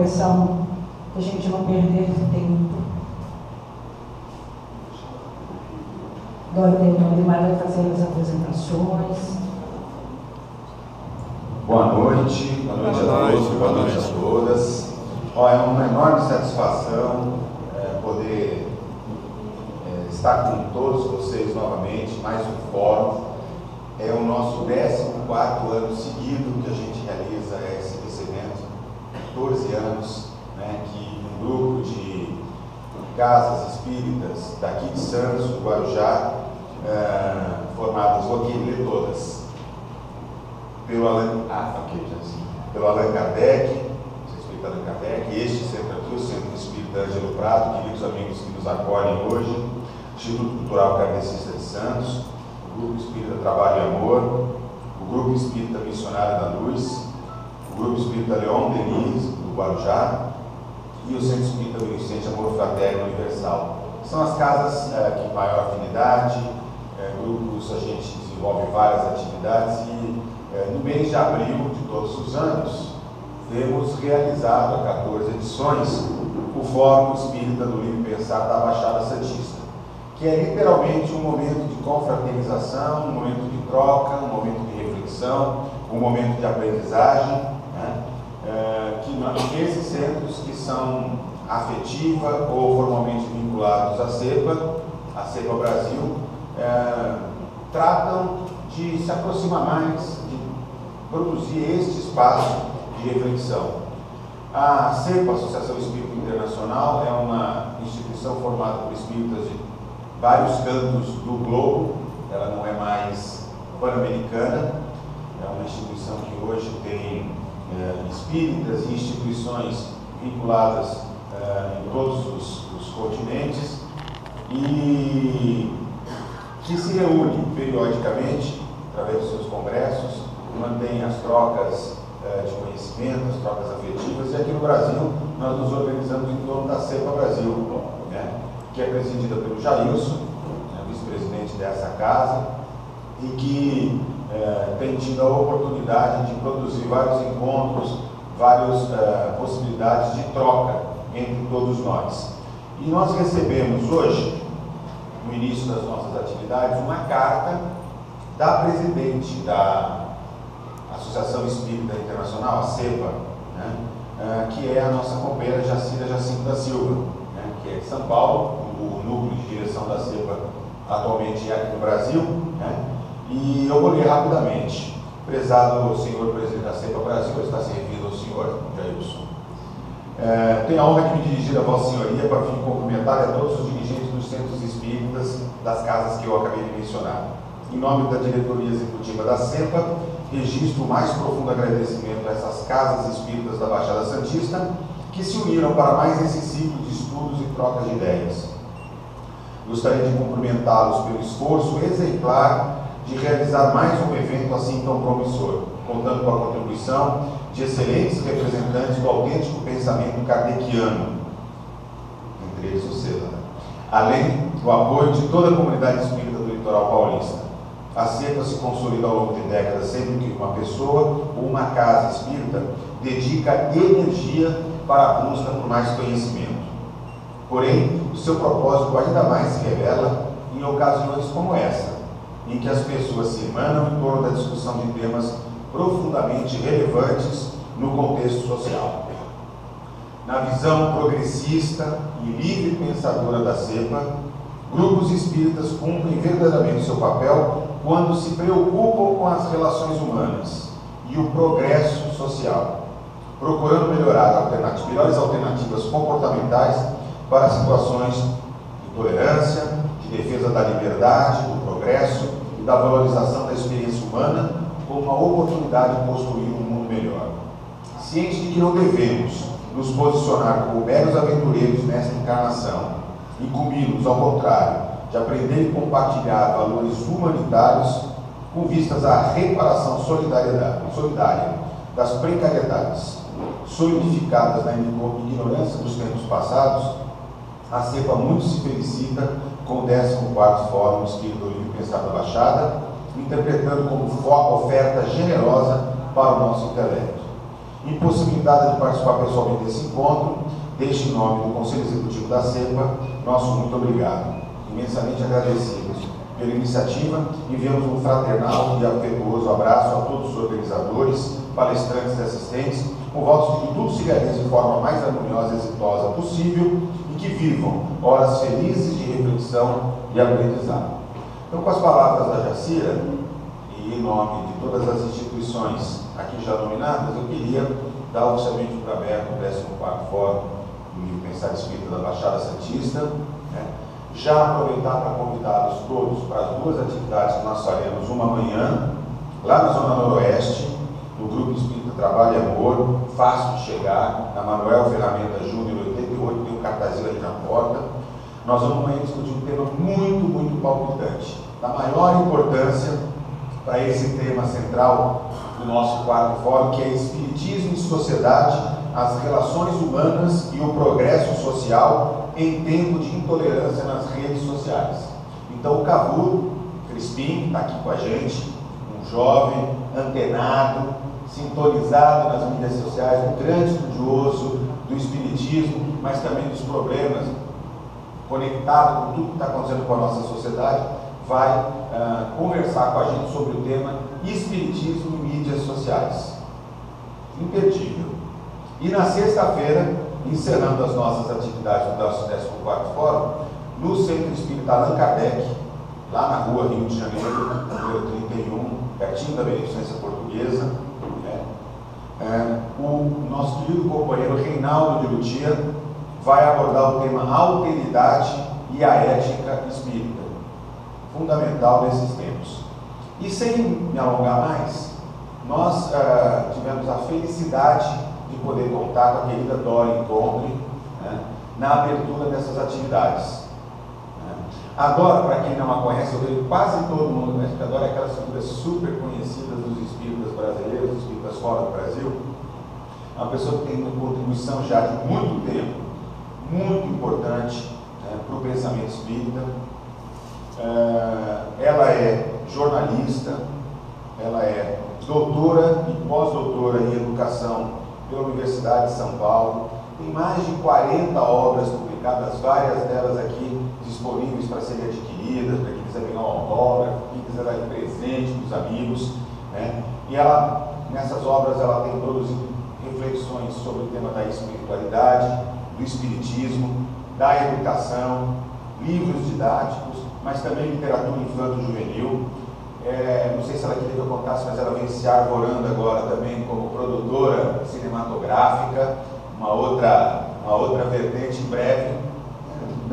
congregação, para a gente não perder tempo. Agora o Ademar vai fazer as apresentações. Boa noite a todos, boa noite a todas. É uma enorme satisfação poder estar com todos vocês novamente, mais um fórum. É o nosso 14º ano seguido que a gente realiza esse evento, 14 anos, que um grupo de casas espíritas daqui de Santos, do Guarujá, formadas, vou aqui ler todas, pelo Allan Kardec, o Espírito Allan Kardec, este centro aqui, o Centro Espírita Ângelo Prado, queridos amigos que nos acolhem hoje, Instituto Cultural Kardecista de Santos, o Grupo Espírita Trabalho e Amor, o Grupo Espírita Missionário da Luz, o Grupo Espírita Leon Denis, do Guarujá, e o Centro Espírita Beneficente Amor Fraterno Universal. São as casas que maior afinidade, grupos, a gente desenvolve várias atividades e no mês de abril de todos os anos temos realizado há 14 edições o Fórum Espírita do Livre Pensar da Baixada Santista, que é literalmente um momento de confraternização, um momento de troca, um momento de reflexão, um momento de aprendizagem, que esses centros que são afetiva ou formalmente vinculados à CEPA Brasil, tratam de se aproximar mais, de produzir este espaço de reflexão. A CEPA, Associação Espírita Internacional, é uma instituição formada por espíritas de vários cantos do globo, ela não é mais pan-americana, é uma instituição que hoje tem espíritas e instituições vinculadas em todos os continentes e que se reúne periodicamente através dos seus congressos, mantém as trocas de conhecimento, as trocas afetivas, e aqui no Brasil nós nos organizamos em torno da CEPA Brasil, que é presidida pelo Jailson, vice-presidente dessa casa, e que tem tido a oportunidade de produzir vários encontros, várias possibilidades de troca entre todos nós. E nós recebemos hoje, no início das nossas atividades, uma carta da presidente da Associação Espírita Internacional, a CEPA, que é a nossa companheira Jacira Jacinto da Silva, que é de São Paulo, o núcleo de direção da CEPA atualmente é aqui no Brasil, e eu vou ler rapidamente. Prezado senhor presidente da CEPA Brasil, está se referindo ao senhor Jailson. Tenho a honra de me dirigir a Vossa Senhoria para fim de cumprimentar a todos os dirigentes dos centros espíritas das casas que eu acabei de mencionar. Em nome da diretoria executiva da CEPA, registro o mais profundo agradecimento a essas casas espíritas da Baixada Santista que se uniram para mais esse ciclo de estudos e trocas de ideias. Gostaria de cumprimentá-los pelo esforço exemplar de realizar mais um evento assim tão promissor, contando com a contribuição de excelentes representantes do autêntico pensamento kardeciano, entre eles o César, além do apoio de toda a comunidade espírita do litoral paulista. A CEPA se consolida ao longo de décadas sempre que uma pessoa ou uma casa espírita dedica energia para a busca por mais conhecimento. Porém, o seu propósito ainda mais se revela em ocasiões como essa, em que as pessoas se emanam em torno da discussão de temas profundamente relevantes no contexto social. Na visão progressista e livre pensadora da CEPA, grupos espíritas cumprem verdadeiramente seu papel quando se preocupam com as relações humanas e o progresso social, procurando melhorar melhores alternativas comportamentais para situações de tolerância, de defesa da liberdade, do progresso e da valorização da experiência humana como uma oportunidade de construir um mundo melhor. Ciente de que não devemos nos posicionar como meros aventureiros nesta encarnação, incumbi-nos, ao contrário, de aprender e compartilhar valores humanitários com vistas à reparação solidária das precariedades solidificadas na ignorância dos tempos passados. A CEPA muito se felicita com o 14º Fórum Espírita do Livre Pensar da Baixada, interpretando como oferta generosa para o nosso intelecto. Impossibilitada de participar pessoalmente desse encontro, deixo em nome do Conselho Executivo da CEPA, nosso muito obrigado. Imensamente agradecidos pela iniciativa, enviamos um fraternal e afetuoso abraço a todos os organizadores, palestrantes e assistentes, com votos de que tudo se realize de forma mais harmoniosa e exitosa possível e que vivam horas felizes de reflexão e aprendizado. Então, com as palavras da Jacira, e em nome de todas as instituições aqui já nominadas, eu queria dar oficialmente para aberto o 14º Fórum do Livro Pensar Espírita da Baixada Santista, né? Já aproveitar para convidá-los todos para as duas atividades que nós faremos, uma amanhã, lá na Zona Noroeste, no Grupo Espírita Trabalho e Amor, fácil de chegar, na Manuel Ferramenta Júnior 88, tem um cartazinho ali na porta. Nós vamos amanhã discutir um tema muito palpitante, da maior importância para esse tema central do nosso 4º Fórum, que é Espiritismo e Sociedade, as relações humanas e o progresso social em tempo de intolerância nas redes sociais. Então, o Cavuro Crispim está aqui com a gente, um jovem, antenado, sintonizado nas mídias sociais, um grande estudioso do Espiritismo, mas também dos problemas, conectado com tudo que está acontecendo com a nossa sociedade, vai conversar com a gente sobre o tema Espiritismo e mídias sociais. Imperdível. E na sexta-feira, encerrando as nossas atividades do nosso 14º Fórum, no Centro Espírita Allan Kardec, lá na rua Rio de Janeiro, número 31, pertinho da Beneficência Portuguesa, né? O nosso querido companheiro Reinaldo de Lutia vai abordar o tema alteridade e a ética espírita, fundamental nesses tempos. E sem me alongar mais, nós tivemos a felicidade de poder contar com a querida Dora Encontre, né, na abertura dessas atividades. A Dora, para quem não a conhece, eu vejo quase todo mundo conhece, porque a Dora é aquelas figuras super conhecidas dos espíritas brasileiros, dos espíritas fora do Brasil. É uma pessoa que tem uma contribuição já de muito tempo, muito importante, né, para o pensamento espírita. Ela é jornalista, ela é doutora e pós-doutora em educação pela Universidade de São Paulo, tem mais de 40 obras publicadas, várias delas aqui disponíveis para serem adquiridas, para quem quiser pegar um autógrafo, quem quiser dar de presente para os amigos, né? E ela, nessas obras, ela tem produzido reflexões sobre o tema da espiritualidade, do espiritismo, da educação, livros didáticos, mas também literatura infanto-juvenil. Não sei se ela queria que eu contasse, mas ela vem se arvorando agora também como produtora cinematográfica, uma outra vertente em breve.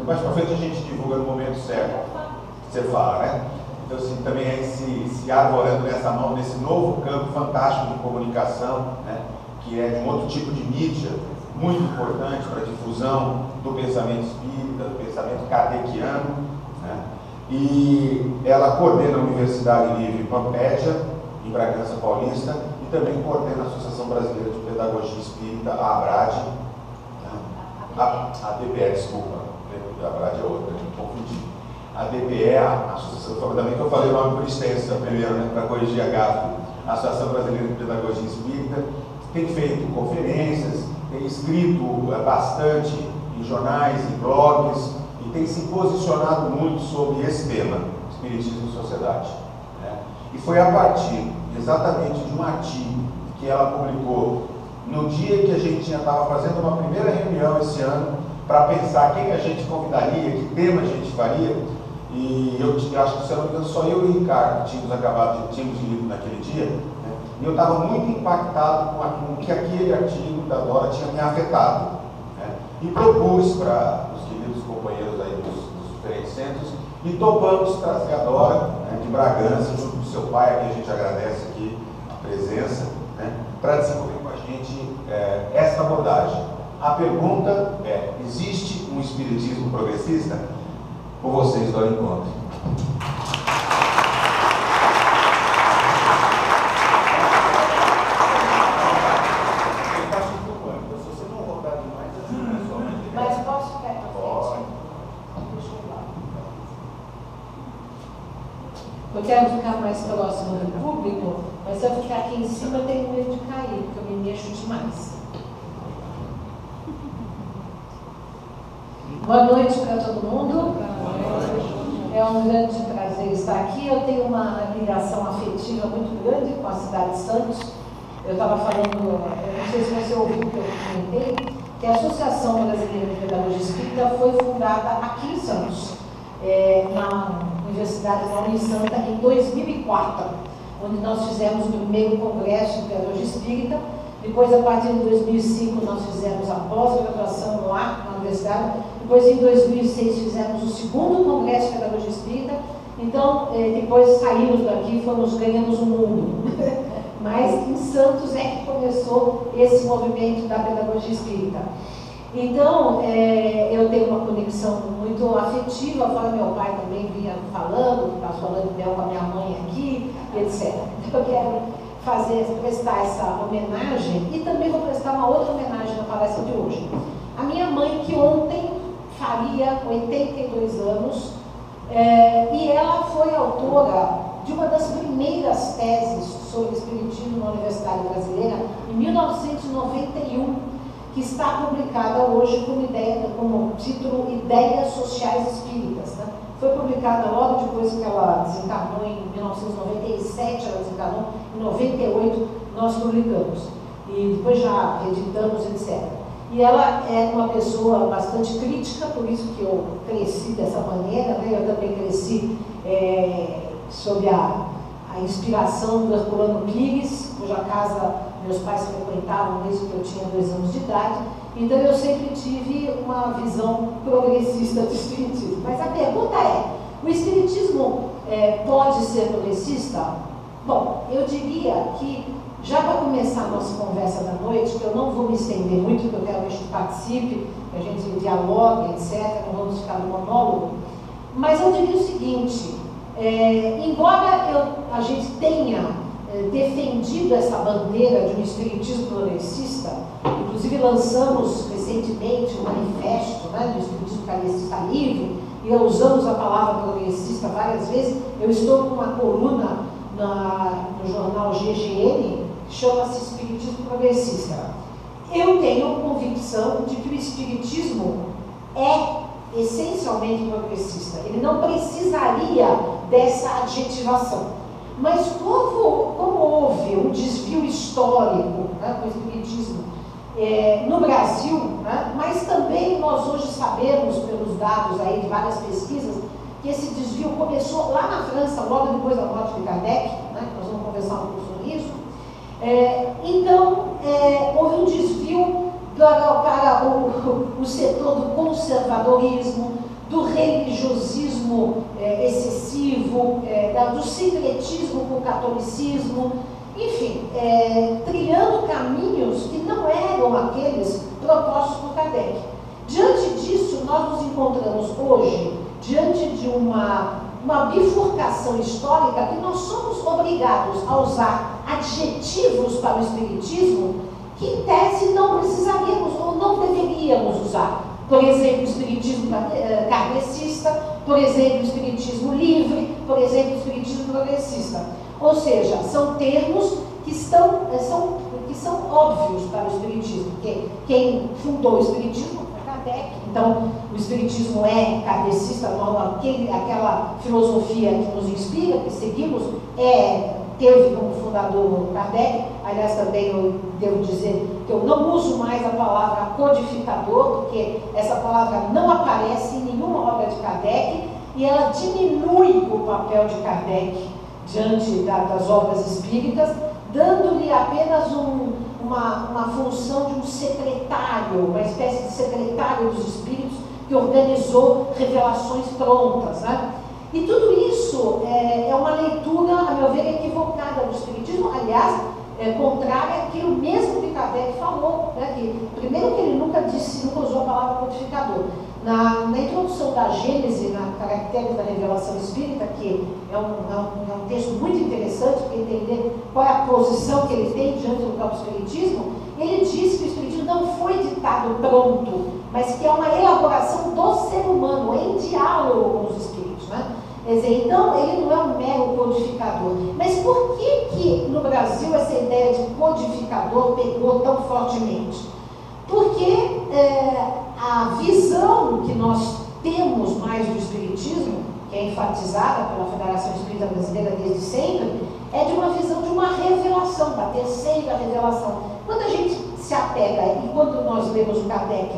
Mais para frente a gente divulga no momento certo, você fala, né? Então, assim, também é se arvorando nesse novo campo fantástico de comunicação, né? Que é de um outro tipo de mídia, muito importante para a difusão do pensamento espírita, do pensamento kardeciano, né? E ela coordena a Universidade Livre Pampédia, em Bragança Paulista, e também coordena a Associação Brasileira de Pedagogia Espírita, a ABRAD, a DPE, desculpa, a ABRAD é outra, me confundi. A DPE, a Associação, também que eu falei o nome por extenso, primeiro, né, para corrigir a gafe, a Associação Brasileira de Pedagogia Espírita, tem feito conferências, tem escrito bastante em jornais, em blogs, e tem se posicionado muito sobre esse tema, Espiritismo e Sociedade. Né? E foi a partir exatamente de um artigo que ela publicou no dia que a gente estava fazendo uma primeira reunião esse ano para pensar quem a gente convidaria, que tema a gente faria, e eu acho que, se eu não me engano, só eu e o Ricardo tínhamos lido naquele dia, né? E eu estava muito impactado com que aquele artigo da Dora tinha me afetado, né? E propus para os queridos companheiros aí dos diferentes centros, e topamos trazer a Dora, né, de Bragança, junto com seu pai, a quem a gente agradece aqui a presença, né, para desenvolver com a gente essa abordagem. A pergunta é: existe um espiritismo progressista? Com vocês, Dora Encontre. Mas posso ficar para frente? Eu quero quero ficar mais próximo do público, mas se eu ficar aqui em cima eu tenho medo de cair, porque eu me mexo demais. Boa noite para todo mundo. É um grande prazer estar aqui. Eu tenho uma ligação afetiva muito grande com a cidade de Santos. Eu estava falando, eu não sei se você ouviu o que eu comentei, que a Associação Brasileira de Pedagogia Espírita foi fundada aqui em Santos, na Universidade da Unisanta, em 2004, onde nós fizemos o primeiro congresso de Pedagogia Espírita. Depois, a partir de 2005, nós fizemos a pós-graduação lá na universidade. Depois, em 2006, fizemos o segundo congresso de Pedagogia Espírita. Então, depois saímos daqui e ganhamos o mundo. Mas em Santos é que começou esse movimento da pedagogia espírita. Então, eu tenho uma conexão muito afetiva, fora meu pai também vinha falando, passou a lua de mel com a minha mãe aqui, etc. Então, eu quero prestar essa homenagem e também vou prestar uma outra homenagem na palestra de hoje. A minha mãe, que ontem faria 82 anos, e ela foi autora de uma das primeiras teses sobre espiritismo na Universidade Brasileira, em 1991, que está publicada hoje como título Ideias Sociais Espíritas. Né? Foi publicada logo depois que ela desencarnou, em 1997, ela desencarnou, em 98 nós publicamos, e depois já editamos, etc. E ela é uma pessoa bastante crítica, por isso que eu cresci dessa maneira, né? Eu também cresci sob a inspiração do Herculano Pires, cuja casa meus pais frequentavam desde que eu tinha 2 anos de idade. Então eu sempre tive uma visão progressista do espiritismo. Mas a pergunta é, o espiritismo pode ser progressista? Bom, eu diria que, já para começar a nossa conversa da noite, que eu não vou me estender muito, porque eu quero que a gente participe, que a gente dialogue, etc., não vamos ficar no monólogo, mas eu diria o seguinte: embora a gente tenha defendido essa bandeira de um espiritismo progressista, inclusive lançamos recentemente um manifesto, né, do Espiritismo Kardecista Livre, e usamos a palavra progressista várias vezes. Eu estou com uma coluna no jornal GGN, que chama-se Espiritismo Progressista. Eu tenho convicção de que o espiritismo é essencialmente progressista. Ele não precisaria dessa adjetivação. Mas como houve um desvio histórico, né, com o espiritismo no Brasil, né, mas também nós hoje sabemos, pelos dados aí de várias pesquisas, que esse desvio começou lá na França, logo depois da morte de Kardec, né, nós vamos conversar um pouco sobre isso. Então, houve um desvio para o setor do conservadorismo, do religiosismo excessivo, do sincretismo com o catolicismo, enfim, trilhando caminhos que não eram aqueles propostos por Kardec. Diante disso, nós nos encontramos hoje diante de uma bifurcação histórica que nós somos obrigados a usar adjetivos para o espiritismo que, em tese, não precisaríamos ou não deveríamos usar. Por exemplo, o espiritismo kardecista, por exemplo, o espiritismo livre, por exemplo, o espiritismo progressista. Ou seja, são termos que são óbvios para o espiritismo, porque quem fundou o espiritismo foi Kardec. Então, o espiritismo é kardecista, aquela filosofia que nos inspira, que seguimos, teve como fundador Kardec. Aliás, também eu devo dizer que eu não uso mais a palavra codificador, porque essa palavra não aparece em nenhuma obra de Kardec e ela diminui o papel de Kardec diante das obras espíritas, dando-lhe apenas uma função de um secretário, uma espécie de secretário dos espíritos que organizou revelações prontas, né? E tudo isso é uma leitura, a meu ver, equivocada do espiritismo, aliás, contrária àquilo mesmo que Kardec falou, né? Primeiro que ele nunca usou a palavra codificador. Na introdução da Gênese, na Caracteres da Revelação Espírita, que é um texto muito interessante para entender qual é a posição que ele tem diante do campo do espiritismo, ele diz que o espiritismo não foi ditado pronto, mas que é uma elaboração do ser humano, em diálogo com os espíritos, né? Quer dizer, então ele não é um mero codificador. Mas por que no Brasil essa ideia de codificador pegou tão fortemente? Porque a visão que nós temos mais do Espiritismo, que é enfatizada pela Federação Espírita Brasileira desde sempre, é de uma visão de uma revelação, da terceira revelação. Quando a gente se apega, e quando nós lemos o Kardec,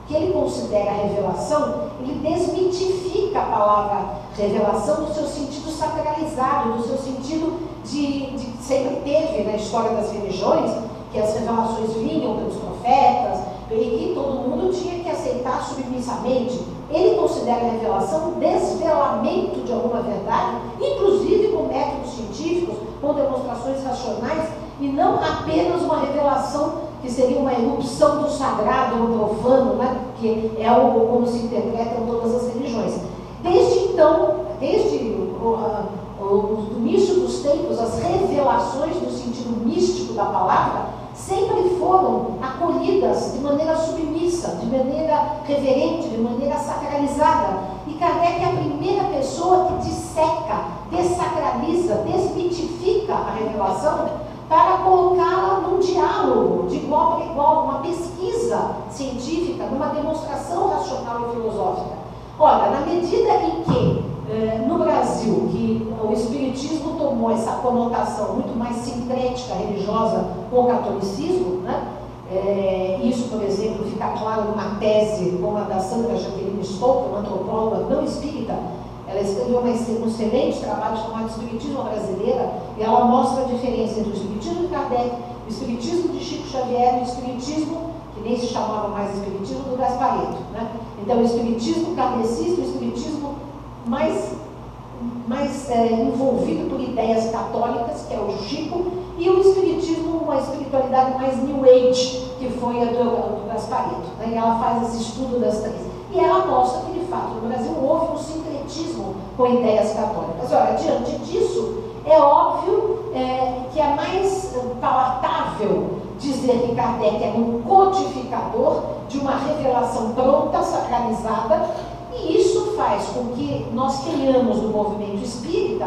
que ele considera a revelação, ele desmitifica a palavra revelação no seu sentido sacralizado, no seu sentido de sempre teve na história das religiões, que as revelações vinham pelos profetas, e que todo mundo tinha que aceitar submissamente. Ele considera a revelação um desvelamento de alguma verdade, inclusive com métodos científicos, com demonstrações racionais, e não apenas uma revelação que seria uma erupção do sagrado ou profano, né? Que é como se interpretam todas as religiões. Desde então, desde o início dos tempos, as revelações no sentido místico da palavra sempre foram acolhidas de maneira submissa, de maneira reverente, de maneira sacralizada. E Kardec é a primeira pessoa que disseca, dessacraliza, desmitifica a revelação para colocá-la num diálogo de igual para igual, numa pesquisa científica, numa demonstração racional e filosófica. Ora, na medida em que no Brasil, que o Espiritismo tomou essa conotação muito mais sincrética, religiosa, com o catolicismo, né? Isso, por exemplo, fica claro numa tese como a da Sandra Jaqueline Stolper, uma antropóloga não espírita. Ela escreveu um excelente trabalho chamado Espiritismo Brasileira, e ela mostra a diferença entre o Espiritismo de Kardec, o Espiritismo de Chico Xavier e o Espiritismo, que nem se chamava mais Espiritismo, do Gasparetto, né? Então, o Espiritismo kardecista, o Espiritismo mais envolvido por ideias católicas, que é o Chico, e o Espiritismo, uma espiritualidade mais New Age, que foi a do Gasparetto, né? E ela faz esse estudo das três. E ela mostra que, de fato, no Brasil houve um sincretismo com ideias católicas. Ora, diante disso, é óbvio que é mais palatável dizer que Kardec é um codificador de uma revelação pronta, sacralizada, e isso faz com que nós tenhamos no movimento espírita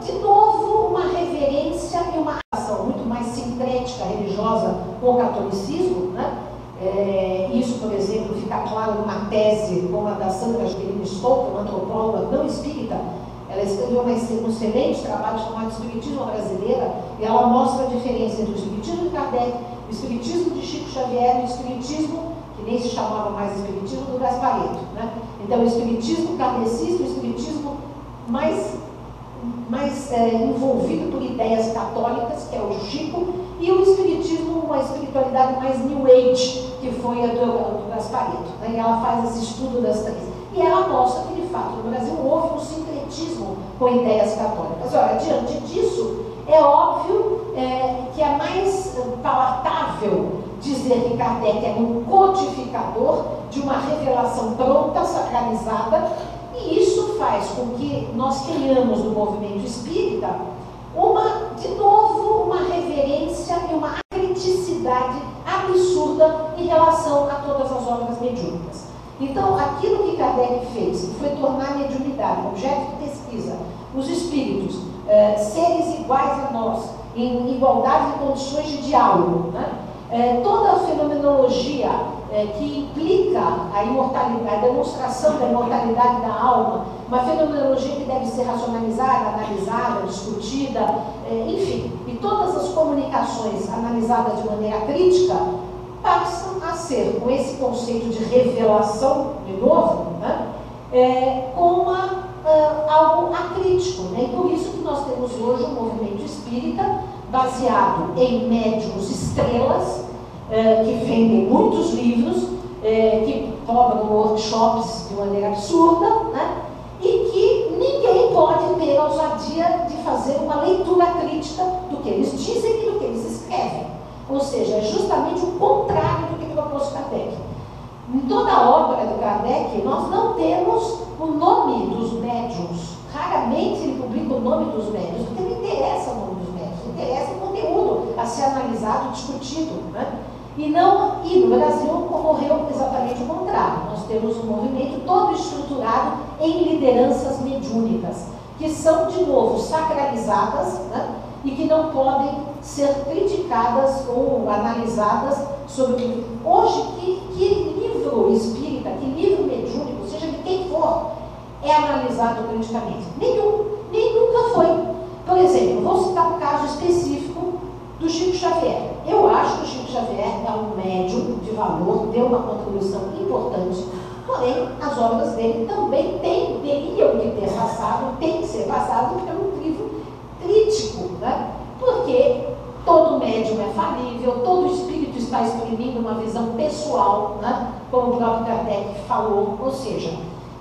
de novo, uma reverência e uma ação muito mais sincrética, religiosa, com o catolicismo, né? Isso, por exemplo, fica claro numa tese como a da Sandra Jaqueline Stolper, uma antropóloga não espírita. Ela escreveu um excelente trabalho chamado Espiritismo Brasileira, e ela mostra a diferença entre o Espiritismo de Kardec, o Espiritismo de Chico Xavier e o Espiritismo, que nem se chamava mais Espiritismo, do Gasparetto, né? Então, o Espiritismo kardecista, o Espiritismo mais envolvido por ideias católicas, que é o Chico, e o Espiritismo, uma espiritualidade mais New Age, que foi a do Gasparetto, né? E ela faz esse estudo das três. E ela mostra que, de fato, no Brasil houve um sincretismo com ideias católicas. Ora, diante disso, é óbvio que é mais palatável dizer que Kardec é um codificador de uma revelação pronta, sacralizada, e isso faz com que nós tenhamos no movimento espírita de novo, uma reverência e uma criticidade absurda em relação a todas as obras mediúnicas. Então, aquilo que Kardec fez, que foi tornar a mediunidade objeto de pesquisa, os espíritos, seres iguais a nós, em igualdade de condições de diálogo, né? Toda a fenomenologia que implica a imortalidade, a demonstração da imortalidade da alma, uma fenomenologia que deve ser racionalizada, analisada, discutida, enfim, e todas as comunicações analisadas de maneira crítica passam a ser, com esse conceito de revelação, de novo, né, algo acrítico, né? E por isso que nós temos hoje um movimento espírita baseado em médiuns estrelas, que vendem muitos livros, que cobram workshops de maneira absurda, né? E que ninguém pode ter a ousadia de fazer uma leitura crítica do que eles dizem e do que eles escrevem. Ou seja, é justamente o contrário do que propôs Kardec. Em toda a obra de Kardec, nós não temos o nome dos médiuns. Raramente ele publica o nome dos médiuns, porque não interessa o nome dos médiuns, interessa o conteúdo a ser analisado, discutido, né? E no Brasil ocorreu exatamente o contrário. Nós temos um movimento todo estruturado em lideranças mediúnicas. mediúnicas, que são, de novo, sacralizadas, né? E que não podem ser criticadas ou analisadas sobre hoje que livro espírita, que livro mediúnico, seja de quem for, é analisado criticamente. Nenhum, nem nunca foi. Por exemplo, vou citar um caso específico do Chico Xavier. Eu acho que o Chico Xavier é um médium de valor, deu uma contribuição importante, porém as obras dele também teriam que ter passado, tem que ser passado pelo crivo crítico, né? Porque todo médium é falível, todo espírito está exprimindo uma visão pessoal, né? Como o próprio Kardec falou, ou seja,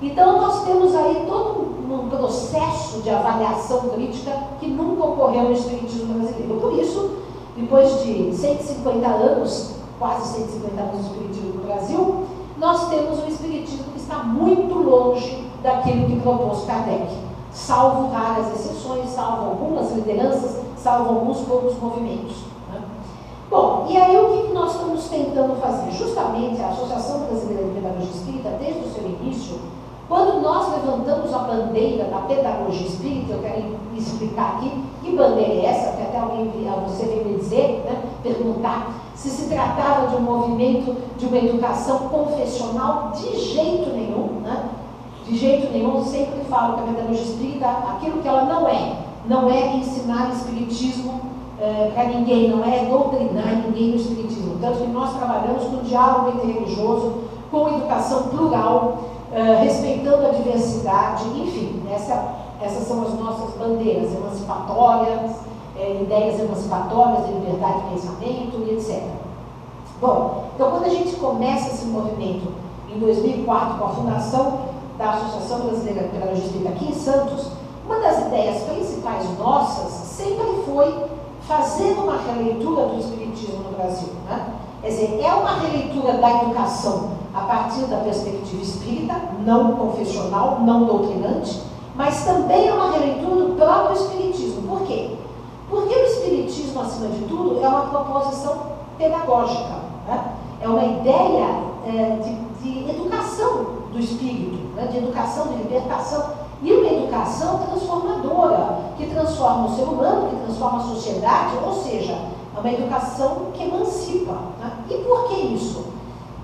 então nós temos aí todo um processo de avaliação crítica que nunca ocorreu no espiritismo brasileiro. Por isso, depois de 150 anos, quase 150 anos do espiritismo no Brasil, nós temos um espiritismo que está muito longe daquilo que propôs Kardec, salvo raras exceções, salvo algumas lideranças, salvo alguns poucos movimentos, né? Bom, e aí o que nós estamos tentando fazer? Justamente a Associação Brasileira de Pedagogia Espírita, desde o seu início, quando nós levantamos a bandeira da pedagogia espírita, eu quero explicar aqui que bandeira é essa, que até alguém, você veio me dizer, né, perguntar se se tratava de um movimento de uma educação confessional. De jeito nenhum, né? De jeito nenhum. Eu sempre falo que a pedagogia espírita, aquilo que ela não é ensinar espiritismo para ninguém, não é doutrinar ninguém no espiritismo. Tanto que nós trabalhamos com diálogo interreligioso, com educação plural, respeitando a diversidade, enfim, essas são as nossas bandeiras emancipatórias, ideias emancipatórias de liberdade de pensamento e etc. Bom, então quando a gente começa esse movimento em 2004 com a fundação da Associação Brasileira de Pedagogia Espírita aqui em Santos, uma das ideias principais nossas sempre foi fazer uma releitura do espiritismo no Brasil, né? Quer dizer, é uma releitura da educação a partir da perspectiva espírita, não confessional, não doutrinante, mas também é uma releitura do próprio espiritismo. Por quê? Porque o espiritismo, acima de tudo, é uma proposição pedagógica, né? É uma ideia de educação do espírito, né? De educação, de libertação, e uma educação transformadora, que transforma o ser humano, que transforma a sociedade, ou seja, é uma educação que emancipa, né? E por que isso?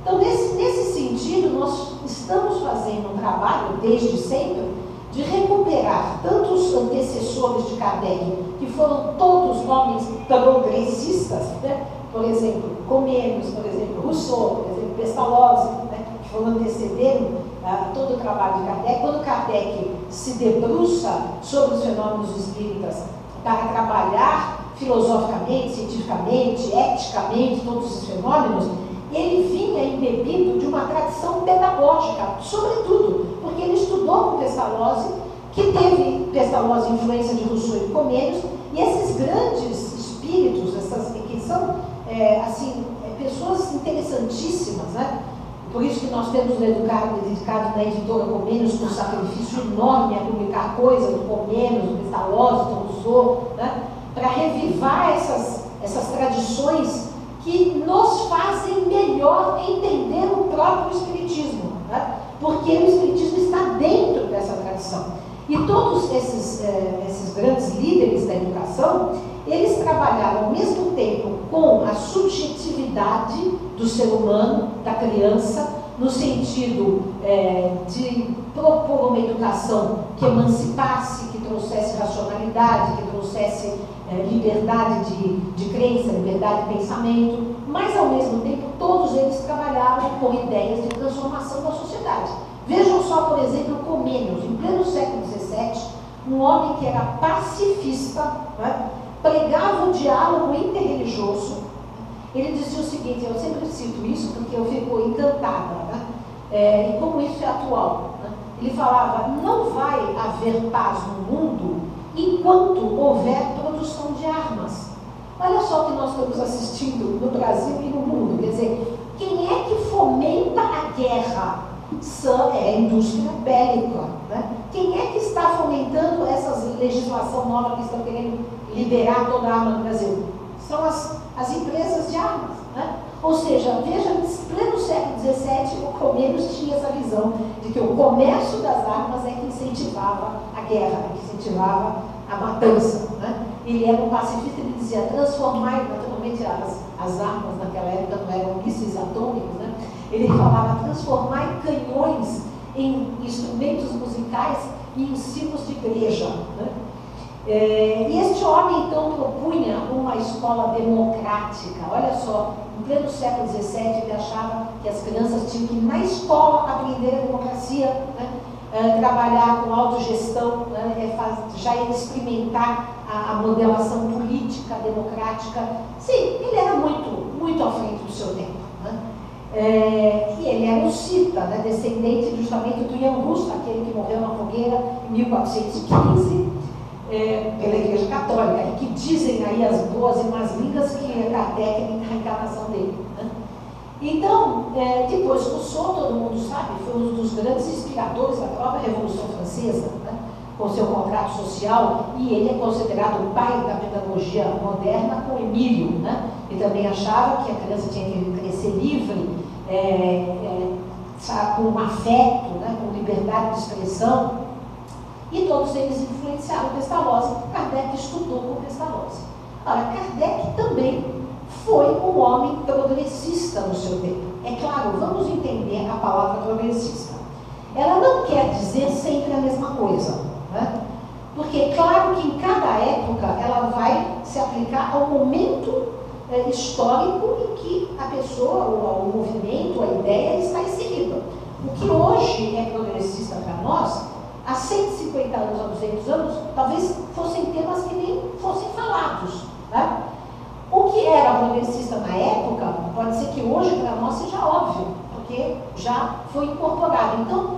Então, nesse sentido, nós estamos fazendo um trabalho, desde sempre, de recuperar tanto os antecessores de Kardec, que foram todos nomes progressistas, né? Por exemplo, Comênios, por exemplo, Rousseau, por exemplo, Pestalozzi, né? Que foram antecedendo todo o trabalho de Kardec. Quando Kardec se debruça sobre os fenômenos espíritas para trabalhar filosoficamente, cientificamente, eticamente, todos os fenômenos, ele vinha embebido de uma tradição pedagógica, sobretudo, porque ele estudou com Pestalozzi, que teve Pestalozzi influência de Rousseau e Comênios, e esses grandes espíritos, que são, pessoas interessantíssimas, né? Por isso que nós temos dedicado na editora Comênios com um sacrifício enorme a publicar coisas do Comênios, do Pestalozzi, do Rousseau, né? Para revivar essas tradições que nos fazem melhor entender o próprio espiritismo, né? Porque o espiritismo está dentro dessa tradição. E todos esses grandes líderes da educação, eles trabalharam ao mesmo tempo com a subjetividade do ser humano, da criança, no sentido de propor uma educação que emancipasse, que trouxesse racionalidade, que trouxesse liberdade de crença, liberdade de pensamento, mas ao mesmo tempo todos eles trabalhavam com ideias de transformação da sociedade. Vejam só, por exemplo, Comênios, em pleno século XVII, um homem que era pacifista, né, pregava o diálogo interreligioso. Ele dizia o seguinte, eu sempre cito isso porque eu fico encantada, né? E como isso é atual, né? Ele falava, não vai haver paz no mundo enquanto houver produção de armas. Olha só o que nós estamos assistindo no Brasil e no mundo. Quer dizer, quem é que fomenta a guerra? É a indústria bélica, né? Quem é que está fomentando essa legislação nova que estão querendo liberar toda a arma no Brasil? São as empresas de armas, né? Ou seja, veja, em pleno século XVII, o Comênios tinha essa visão de que o comércio das armas é que incentivava a guerra, que incentivava a matança, né? Ele era um pacifista, ele dizia transformar, naturalmente as armas naquela época não eram mísseis atômicos, né? Ele falava transformar canhões em instrumentos musicais e em sinos de igreja, né? E este homem então propunha uma escola democrática. Olha só, em pleno século XVII ele achava que as crianças tinham que ir na escola aprender a democracia, né? Trabalhar com autogestão, né? Já ia experimentar a modelação política, democrática. Sim, ele era muito à frente do seu tempo, né? E ele era um cita, né? Descendente justamente do Jan Hus, aquele que morreu na fogueira em 1415, pela Igreja Católica, e que dizem aí as boas e más línguas que Kardec é a reencarnação dele, né? Então, depois Rousseau, todo mundo sabe, foi um dos grandes inspiradores da própria Revolução Francesa, né? Com seu contrato social, e ele é considerado o pai da pedagogia moderna com Emílio, né? Ele também achava que a criança tinha que crescer livre, com afeto, né? Com liberdade de expressão. E todos eles influenciaram Pestalozzi. Kardec estudou com Pestalozzi. Ora, Kardec também foi um homem progressista no seu tempo. É claro, vamos entender a palavra progressista. Ela não quer dizer sempre a mesma coisa, né? Porque é claro que em cada época ela vai se aplicar ao momento histórico em que a pessoa, o movimento, a ideia está inserida. O que hoje é progressista para nós, há 150 anos, há 200 anos, talvez fossem temas que nem fossem falados, né? O que era progressista na época, pode ser que hoje para nós seja óbvio, porque já foi incorporado. Então,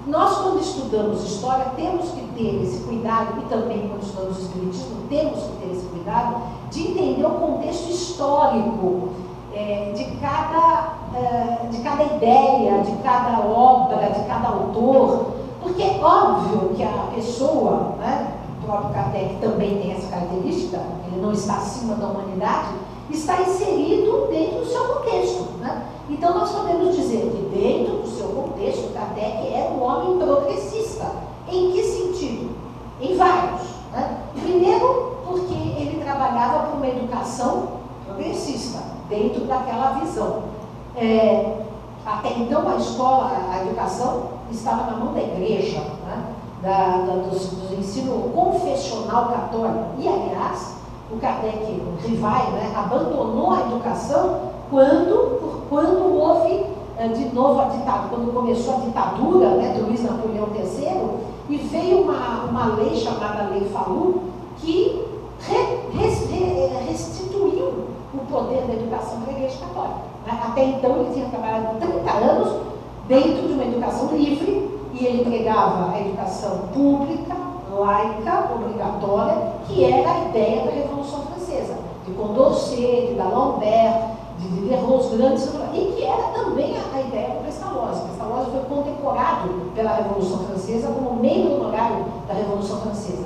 nós quando estudamos história, temos que ter esse cuidado, e também quando estudamos espiritismo, temos que ter esse cuidado de entender o contexto histórico de cada ideia, de cada obra, de cada autor. Porque é óbvio que a pessoa, né, o próprio Kardec também tem essa característica, ele não está acima da humanidade, está inserido dentro do seu contexto, né? Então nós podemos dizer que dentro do seu contexto, Kardec era um homem progressista. Em que sentido? Em vários, né? Primeiro, porque ele trabalhava por uma educação progressista, dentro daquela visão. Até então a escola, a educação estava na mão da igreja, né? do ensino confessional católico. E, aliás, o Kardec, o Rivai, né, abandonou a educação quando houve de novo a ditadura, quando começou a ditadura, né, do Luiz Napoleão III, e veio uma lei chamada Lei Fallou, que restituiu o poder da educação para a Igreja Católica, né? Até então ele tinha trabalhado 30 anos dentro de uma educação livre, e ele pregava a educação pública, laica, obrigatória, que era a ideia da Revolução Francesa, de Condorcet, de D'Alembert, de Diderot, os grandes, e que era também a ideia do Pestalozzi. Pestalozzi foi condecorado pela Revolução Francesa como membro honorário da Revolução Francesa.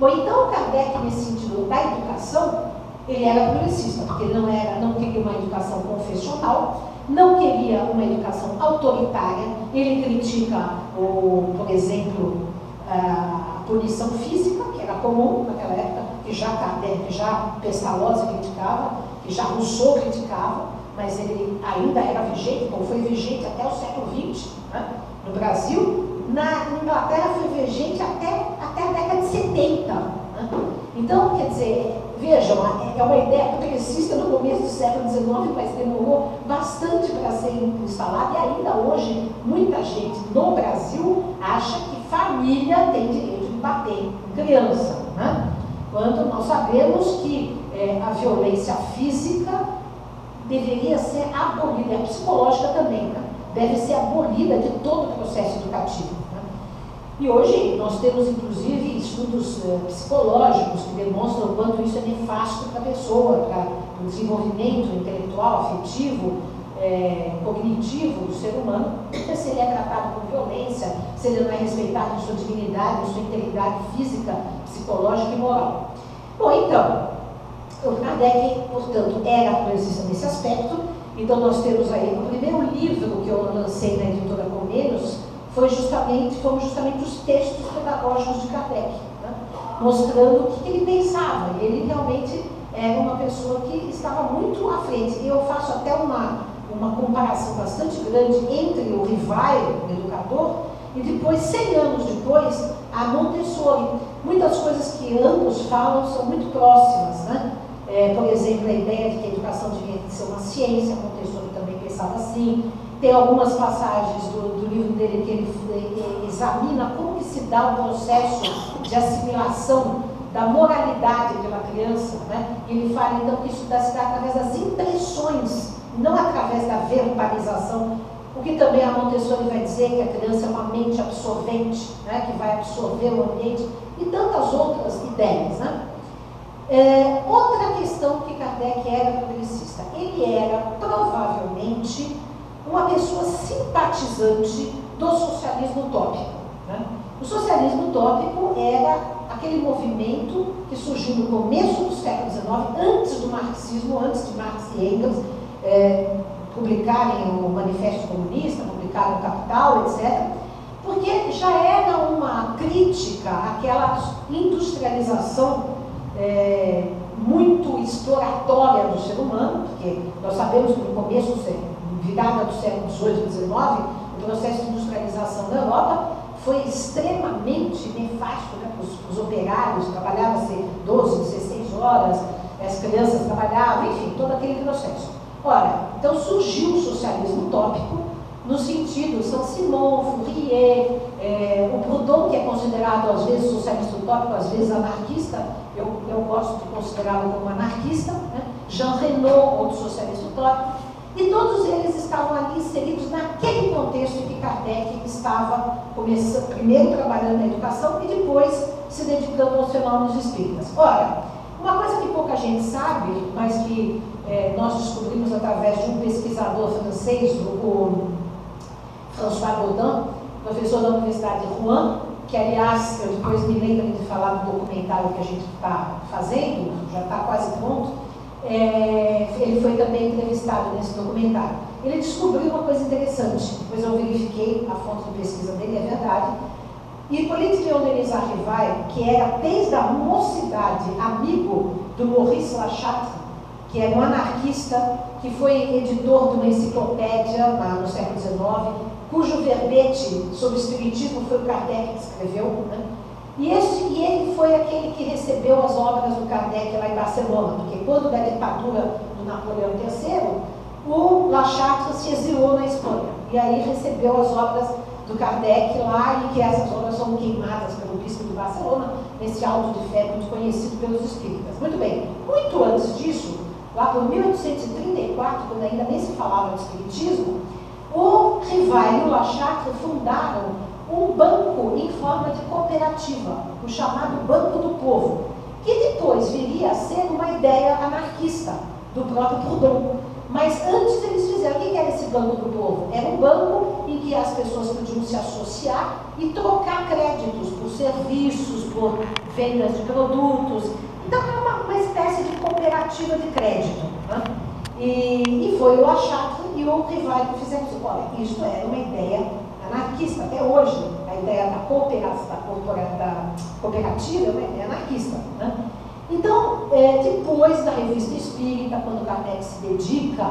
Bom, então o Kardec, nesse sentido da educação, ele era progressista, porque ele não queria uma educação confessional, não queria uma educação autoritária. Ele critica, por exemplo, a punição física, que era comum naquela época, que já Kardec, que já Pestalozzi criticava, que já Rousseau criticava, mas ele ainda era vigente, como foi vigente até o século XX, né? No Brasil. Na Inglaterra foi vigente até a década de 70. Né? Então, quer dizer, vejam, é uma ideia progressista no começo do século XIX, mas demorou bastante para ser instalada, e ainda hoje muita gente no Brasil acha que família tem direito de bater em criança, né? Quando nós sabemos que a violência física deveria ser abolida, a psicológica também, né? Deve ser abolida de todo o processo educativo. Né? E hoje nós temos, inclusive, estudos psicológicos que demonstram o quanto isso é nefasto para a pessoa, para o desenvolvimento intelectual, afetivo, cognitivo do ser humano, se ele é tratado com violência, se ele não é respeitado em sua dignidade, em sua integridade física, psicológica e moral. Bom, então, o Kardec, portanto, era progressista nesse aspecto. Então nós temos aí, o primeiro livro que eu lancei na editora Comênios foram justamente os textos pedagógicos de Kardec, né? Mostrando o que ele pensava. Ele realmente era uma pessoa que estava muito à frente. E eu faço até uma comparação bastante grande entre o Rivaio, o educador, e depois, 100 anos depois, a Montessori. Muitas coisas que ambos falam são muito próximas, né? Por exemplo, a ideia de que a educação devia ser uma ciência, Montessori também pensava assim. Tem algumas passagens do livro dele que ele examina como que se dá o processo de assimilação da moralidade de uma criança, né? Ele fala então que isso se dá através das impressões, não através da verbalização, o que também a Montessori vai dizer que a criança é uma mente absorvente, né? Que vai absorver o ambiente e tantas outras ideias, né? Outra questão que Kardec era progressista, ele era provavelmente uma pessoa simpatizante do socialismo utópico, né? O socialismo utópico era aquele movimento que surgiu no começo do século XIX, antes do marxismo, antes de Marx e Engels publicarem o Manifesto Comunista, publicarem o Capital, etc., porque já era uma crítica àquela industrialização muito exploratória do ser humano, porque nós sabemos que no começo, virada do século XVIII e XIX, o processo de industrialização na Europa foi extremamente nefasto, né, para os operários, trabalhava-se 12, 16 horas, as crianças trabalhavam, enfim, todo aquele processo. Ora, então surgiu o socialismo utópico, no sentido Saint-Simon, Fourier, o Proudhon, que é considerado às vezes socialista utópico, às vezes anarquista, eu gosto de considerá-lo como anarquista, né? Jean Reno, outro socialista utópico, e todos eles estavam ali inseridos naquele contexto em que Kardec estava primeiro trabalhando na educação e depois se dedicando aos fenômenos espíritas. Ora, uma coisa que pouca gente sabe, mas que nós descobrimos através de um pesquisador francês, o François Baudin, professor da Universidade de Rouen, que aliás, eu depois me lembro de falar do documentário que a gente está fazendo, já está quase pronto. Ele foi também entrevistado nesse documentário. Ele descobriu uma coisa interessante, depois eu verifiquei a fonte de pesquisa dele, é verdade. Hippolyte Léon-Denis Arrivai, que era desde a mocidade amigo do Maurice Lachatre, que era um anarquista, que foi editor de uma enciclopédia no século XIX, cujo verbete sobre o espiritismo foi o Kardec que escreveu, né? E ele foi aquele que recebeu as obras do Kardec lá em Barcelona, porque quando da ditadura do Napoleão III, o Lachatre se exilou na Espanha, e aí recebeu as obras do Kardec lá, e que essas obras são queimadas pelo bispo de Barcelona, nesse auto de fé muito conhecido pelos espíritas. Muito bem, muito antes disso, lá por 1834, quando ainda nem se falava de espiritismo, o Rivail e o Lachatre fundaram um banco em forma de cooperativa, o chamado Banco do Povo, que depois viria a ser uma ideia anarquista do próprio Proudhon. Mas antes eles fizeram, o que era esse Banco do Povo? Era um banco em que as pessoas podiam se associar e trocar créditos por serviços, por vendas de produtos. Então era uma espécie de cooperativa de crédito, né? E foi o Lachatre e o Rivail que fizeram isso. Olha, isso era uma ideia anarquista. Até hoje, a ideia da cooperativa é anarquista, né? Então, depois da Revista Espírita, quando Kardec se dedica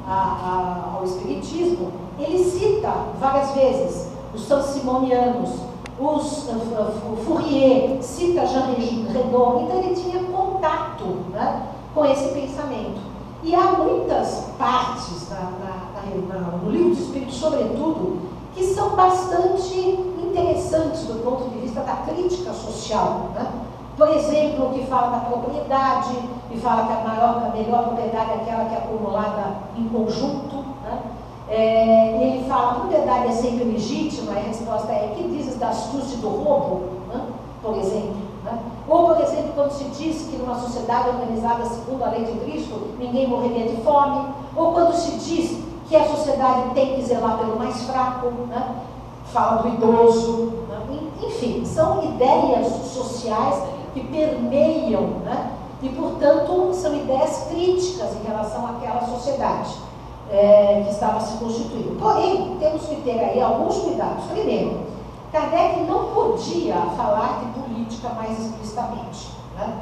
ao espiritismo, ele cita várias vezes os saint-simonianos, o Fourier, cita Jean Reno, então ele tinha contato, né, com esse pensamento. E há muitas partes no livro do Espírito, sobretudo, que são bastante interessantes do ponto de vista da crítica social, né? Por exemplo, que fala da propriedade, que fala que a melhor propriedade é aquela que é acumulada em conjunto, né? Ele fala que a propriedade é sempre legítima, e a resposta é: que dizes da astúcia do roubo, né? Por exemplo, né? Ou, por exemplo, quando se diz que numa sociedade organizada segundo a lei de Cristo, ninguém morreria de fome, ou quando se diz que a sociedade tem que zelar pelo mais fraco, né? Fala do idoso, né? Enfim, são ideias sociais que permeiam, né? E, portanto, são ideias críticas em relação àquela sociedade. que estava se constituindo. Porém, temos que ter aí alguns cuidados. Primeiro, Kardec não podia falar de política mais explicitamente, né?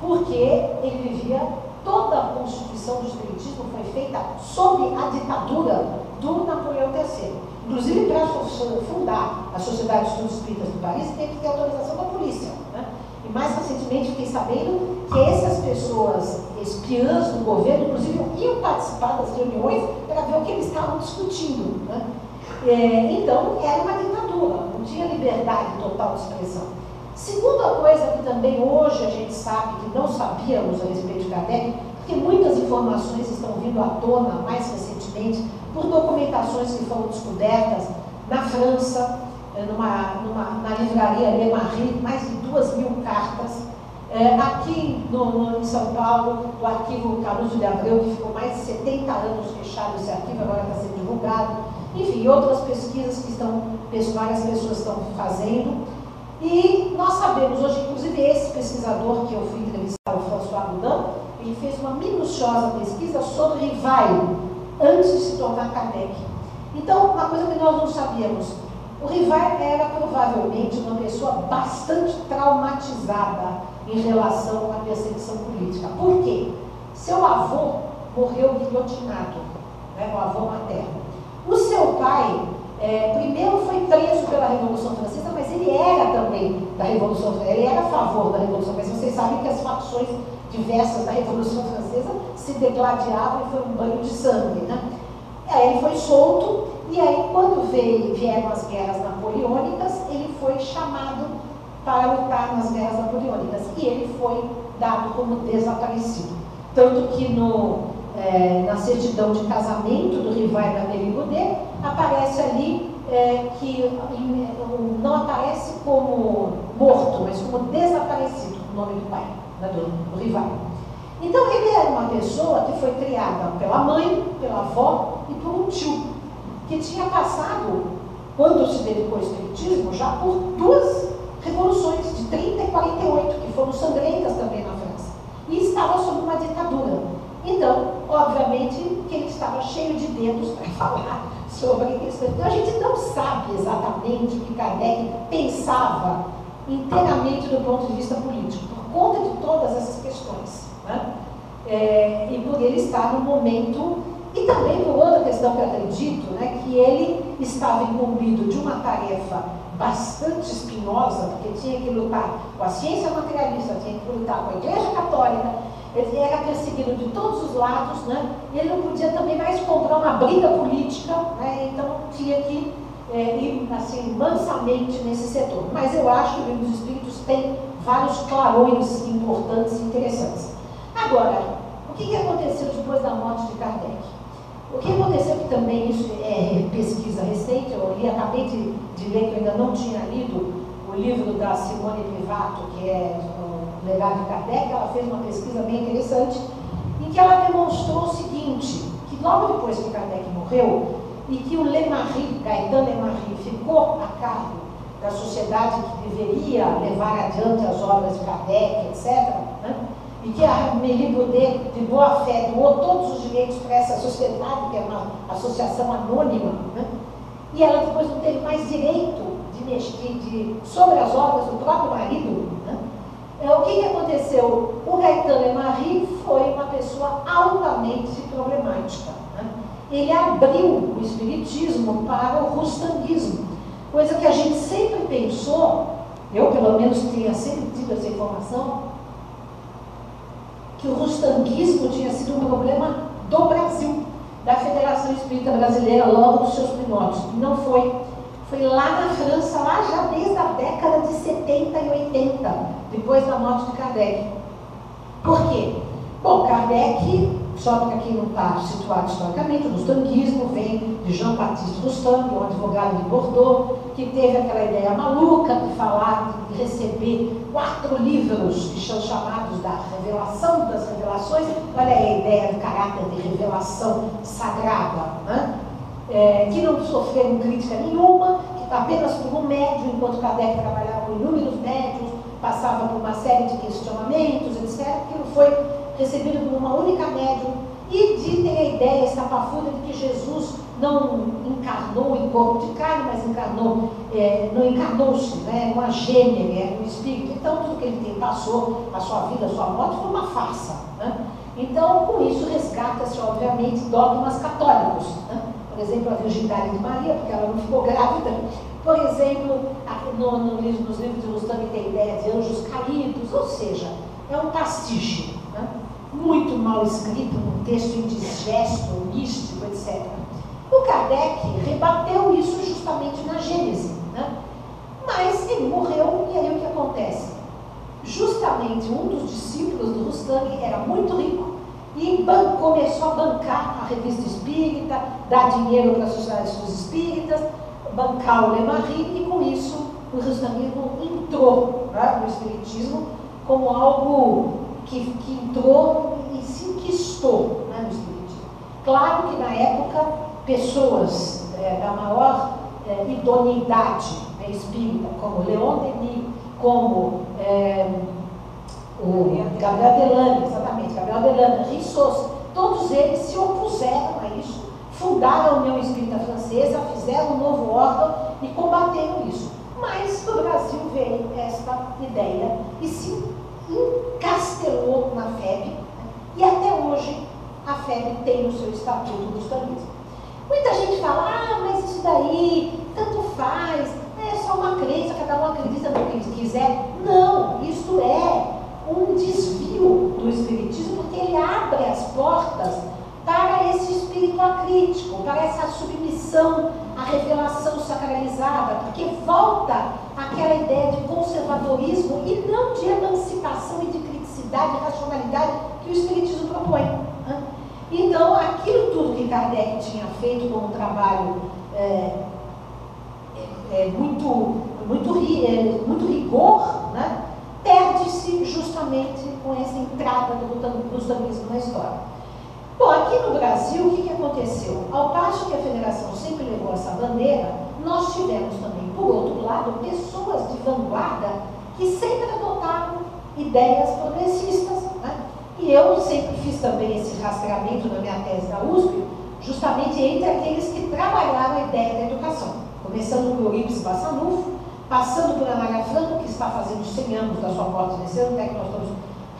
Porque ele vivia, toda a constituição do Espiritismo foi feita sob a ditadura do Napoleão III. Inclusive, para fundar a Sociedade de Estudos Espíritas do Paris, teve que ter autorização da polícia, né? E mais recentemente fiquei sabendo que essas pessoas espiãs do governo, inclusive, iam participar das reuniões para ver o que eles estavam discutindo, né? Então, era uma ditadura, não tinha liberdade total de expressão. Segunda coisa que também hoje a gente sabe, que não sabíamos a respeito de Kardec, porque muitas informações estão vindo à tona mais recentemente por documentações que foram descobertas na França, na livraria Le Marie, mais de 2.000 cartas. Aqui em São Paulo, o arquivo Caruso de Abreu, que ficou mais de 70 anos fechado esse arquivo, agora está sendo divulgado. Enfim, outras pesquisas que várias pessoas estão fazendo. E nós sabemos hoje, inclusive esse pesquisador que eu fui entrevistar, o François Boudin, ele fez uma minuciosa pesquisa sobre Rivail, antes de se tornar Kardec. Então, uma coisa que nós não sabíamos, o Rivail era provavelmente uma pessoa bastante traumatizada em relação à perseguição política. Por quê? Seu avô morreu guilhotinado, né, o avô materno. O seu pai, primeiro foi preso pela Revolução Francesa, mas ele era também da Revolução Francesa, ele era a favor da Revolução Francesa. Vocês sabem que as facções diversas da Revolução Francesa se degladiavam e foi um banho de sangue, né? Aí ele foi solto, e aí quando vieram as guerras napoleônicas, ele foi chamado para lutar nas guerras napoleônicas, e ele foi dado como desaparecido. Tanto que na certidão de casamento do Rivail da Mérigoudet, aparece ali que não aparece como morto, mas como desaparecido, o nome do pai, né, do Rivail. Então ele era uma pessoa que foi criada pela mãe, pela avó e por um tio, que tinha passado, quando se dedicou ao Espiritismo, já por duas revoluções, de 30 e 48, que foram sangrentas também na França, e estava sob uma ditadura. Então, obviamente, que ele estava cheio de dedos para falar sobre isso. Então, a gente não sabe exatamente o que Kardec pensava inteiramente do ponto de vista político, por conta de todas essas questões, né? E por ele estar no momento, e também por outra questão que eu acredito, né, que ele estava incumbido de uma tarefa bastante espinhosa, porque tinha que lutar com a ciência materialista, tinha que lutar com a Igreja Católica. Ele era perseguido de todos os lados, né? E ele não podia também mais comprar uma briga política, né? Então tinha que ir assim, mansamente nesse setor. Mas eu acho que o Livro dos Espíritos tem vários clarões importantes e interessantes. Agora, o que aconteceu depois da morte de Kardec? O que aconteceu, que também isso é pesquisa recente, eu acabei de ler, que eu ainda não tinha lido, o livro da Simone Privato, que é o Legado de Kardec. Ela fez uma pesquisa bem interessante, em que ela demonstrou o seguinte, que logo depois que Kardec morreu, e que o Le Marie, Gaëtan Le Marie, ficou a cargo da sociedade que deveria levar adiante as obras de Kardec, etc., né? E que a Mérigoudet, de boa fé, doou todos os direitos para essa sociedade, que é uma associação anônima, né? E ela depois não teve mais direito de mexer sobre as obras do próprio marido, né? O que aconteceu? O Gaëtan Le Marie foi uma pessoa altamente problemática, né? Ele abriu o espiritismo para o rustanguismo, coisa que a gente sempre pensou, eu pelo menos tinha sempre tido essa informação, que o rustanguismo tinha sido um problema do Brasil, da Federação Espírita Brasileira, logo dos seus primórdios. Não foi. Foi lá na França, lá já desde a década de 70 e 80, depois da morte de Kardec. Por quê? Bom, Kardec, só para quem não está situado historicamente, o rustanguismo vem de Jean-Baptiste Rostand, um advogado de Bordeaux, que teve aquela ideia maluca de falar, de receber 4 livros que são chamados da revelação das revelações. Olha aí a ideia do caráter de revelação sagrada, né? Que não sofreram crítica nenhuma, que apenas por um médium, enquanto Kardec trabalhava com inúmeros médios, passava por uma série de questionamentos, etc. Aquilo foi recebido por uma única médium, e de ter a ideia estapafúrdia de que Jesus não encarnou em corpo de carne, mas não encarnou-se, né, uma gêmea, ele era um espírito. Então, tudo que ele passou, a sua vida, a sua morte, foi uma farsa. Né? Então, com isso, resgata-se, obviamente, dogmas católicos. Né? Por exemplo, a virgindade de Maria, porque ela não ficou grávida. Por exemplo, nos livros de Rustam tem a ideia de anjos caídos, ou seja, é um pastiche, né? Muito mal escrito, num texto indigesto, místico, etc. O Kardec rebateu isso justamente na Gênese, né? Mas ele morreu, e aí o que acontece? Justamente um dos discípulos do Rustam era muito rico e começou a bancar a revista espírita, dar dinheiro para a Sociedade dos Espíritas, bancar o Lemarie, e com isso o rustanismo entrou, né, no espiritismo como algo que entrou e se enquistou, né, no espiritismo. Claro que na época pessoas da maior idoneidade, né, espírita, como Leon Denis, como o Gabriel Delane, exatamente, Gabriel Delane, Rissos, todos eles se opuseram a isso, fundaram a União Espírita Francesa, fizeram um novo órgão e combateram isso. Mas no Brasil veio esta ideia e se encastelou na FEB, né? E até hoje a FEB tem o seu estatuto do rustanismo. Muita gente fala, mas isso daí tanto faz, é só uma crença, cada um acredita no que quiser. Não, isto é um desvio do espiritismo, porque ele abre as portas para esse espírito acrítico, para essa submissão à revelação sacralizada, porque volta àquela ideia de conservadorismo e não de emancipação e de criticidade e racionalidade que o espiritismo propõe. Né? Então, aquilo tudo que Kardec tinha feito como um trabalho muito rigor, né? Perde-se justamente com essa entrada do rustanismo na história. Bom, aqui no Brasil, o que aconteceu? Ao passo que a Federação sempre levou essa bandeira, nós tivemos também, por outro lado, pessoas de vanguarda que sempre adotaram ideias progressistas, né? E eu sempre fiz também esse rastreamento na minha tese da USP, justamente entre aqueles que trabalharam a ideia da educação. Começando por Eurípides Bassanufo, passando por Anália Franco, que está fazendo 100 anos da sua morte nesse ano, até que nós estamos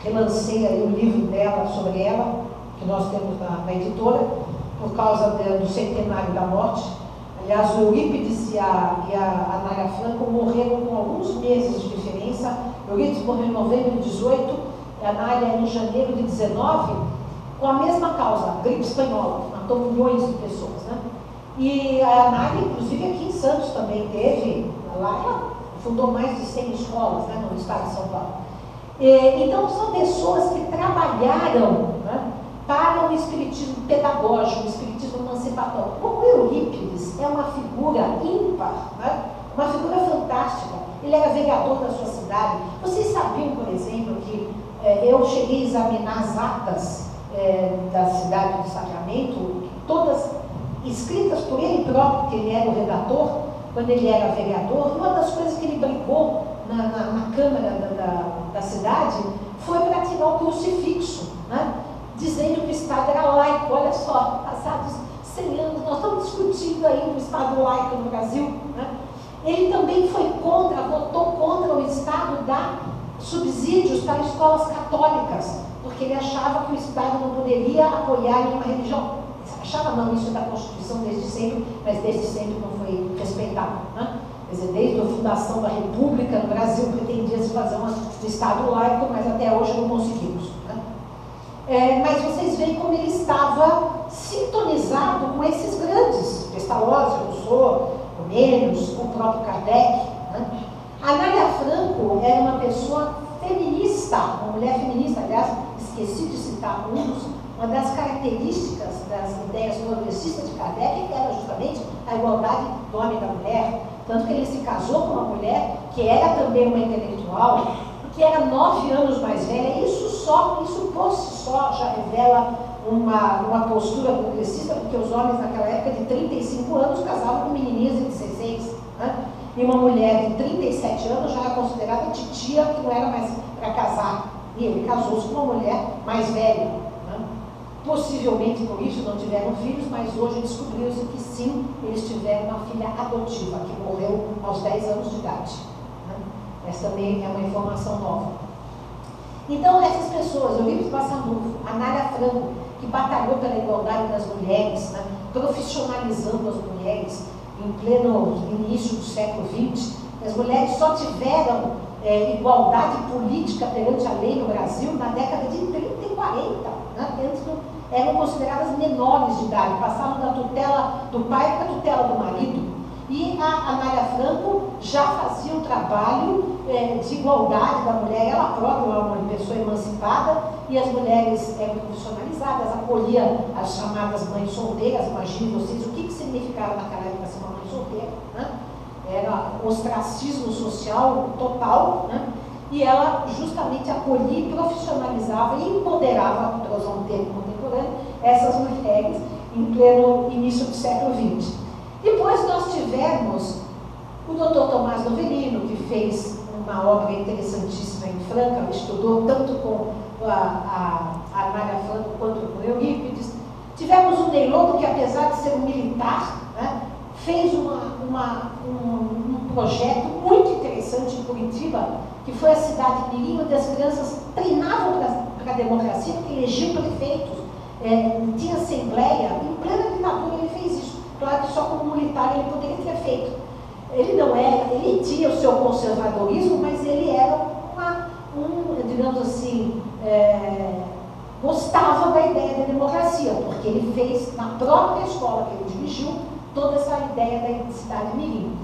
relancei aí o livro dela, sobre ela, que nós temos na editora, por causa do centenário da morte. Aliás, o Eurípides e a Anália Franco morreram com alguns meses de diferença. Eurípides morreu em novembro de 18, a Anália em janeiro de 19, com a mesma causa, gripe espanhola, matou milhões de pessoas, né? E a Anália, inclusive aqui em Santos também teve, lá ela fundou mais de 100 escolas, né, no estado de São Paulo. Então são pessoas que trabalharam, né, para um espiritismo pedagógico, um espiritismo emancipatório. O Eurípides é uma figura ímpar, né? Uma figura fantástica. Ele era vereador da sua cidade. Vocês sabiam, por exemplo, que eu cheguei a examinar as atas da cidade do Sacramento, todas escritas por ele próprio, que ele era o redator, quando ele era vereador. E uma das coisas que ele brigou na Câmara da cidade foi para tirar o crucifixo, né? Dizendo que o Estado era laico. Olha só, passados 100 anos, nós estamos discutindo aí o Estado laico no Brasil, né? Ele também votou contra o Estado dar subsídios para escolas católicas, porque ele achava que o Estado não poderia apoiar nenhuma religião. Achava não, isso é da Constituição desde sempre, mas desde sempre não foi respeitado, né? Quer dizer, desde a fundação da República no Brasil pretendia se fazer um Estado laico, mas até hoje não conseguimos, né? Mas vocês veem como ele estava sintonizado com esses grandes, Pestalozzi, Rousseau, Comênios, o próprio Kardec, né? A Anália Franco era uma pessoa feminista, uma mulher feminista. Aliás, esqueci de citar uma das características das ideias progressistas de Kardec era justamente a igualdade do homem e da mulher, tanto que ele se casou com uma mulher que era também uma intelectual, que era 9 anos mais velha. Isso por si só já revela uma postura progressista, porque os homens naquela época de 35 anos casavam com menininhas de 16, né? E uma mulher de 37 anos já era considerada titia, que não era mais para casar, E ele casou-se com uma mulher mais velha, né? Possivelmente por isso não tiveram filhos, mas hoje descobriu-se que sim, eles tiveram uma filha adotiva, que morreu aos 10 anos de idade, né? Essa também é uma informação nova. Então, essas pessoas, Eurípides Bassanufo, Anália Franco, que batalhou pela igualdade das mulheres, né? Profissionalizando as mulheres em pleno início do século XX, as mulheres só tiveram igualdade política perante a lei no Brasil na década de 30 e 40, né? Antes eram consideradas menores de idade, passavam da tutela do pai para a tutela do marido. E a Anália Franco já fazia um trabalho de igualdade da mulher, ela própria era uma pessoa emancipada, e as mulheres eram profissionalizadas, acolhia as chamadas mães solteiras. Imaginem vocês o que significava naquela época ser uma mãe solteira, né? Era ostracismo social total, né? E ela justamente acolhia, profissionalizava e empoderava, para usar um termo contemporâneo, essas mulheres em pleno início do século XX. Depois nós tivemos o Dr. Tomás Novelino, que fez uma obra interessantíssima em Franca, estudou tanto com a Anália Franco quanto com Eurípides. Tivemos o Ney Lobo, que apesar de ser um militar, né, fez um projeto muito interessante em Curitiba, que foi a cidade mirim, onde as crianças treinavam para a democracia, porque elegiam prefeitos, tinha assembleia, em plena ditadura ele fez isso. Claro que só como militar ele poderia ter feito. Ele tinha o seu conservadorismo, mas ele era digamos assim, gostava da ideia da democracia, porque ele fez na própria escola que ele dirigiu toda essa ideia da cidade mirim.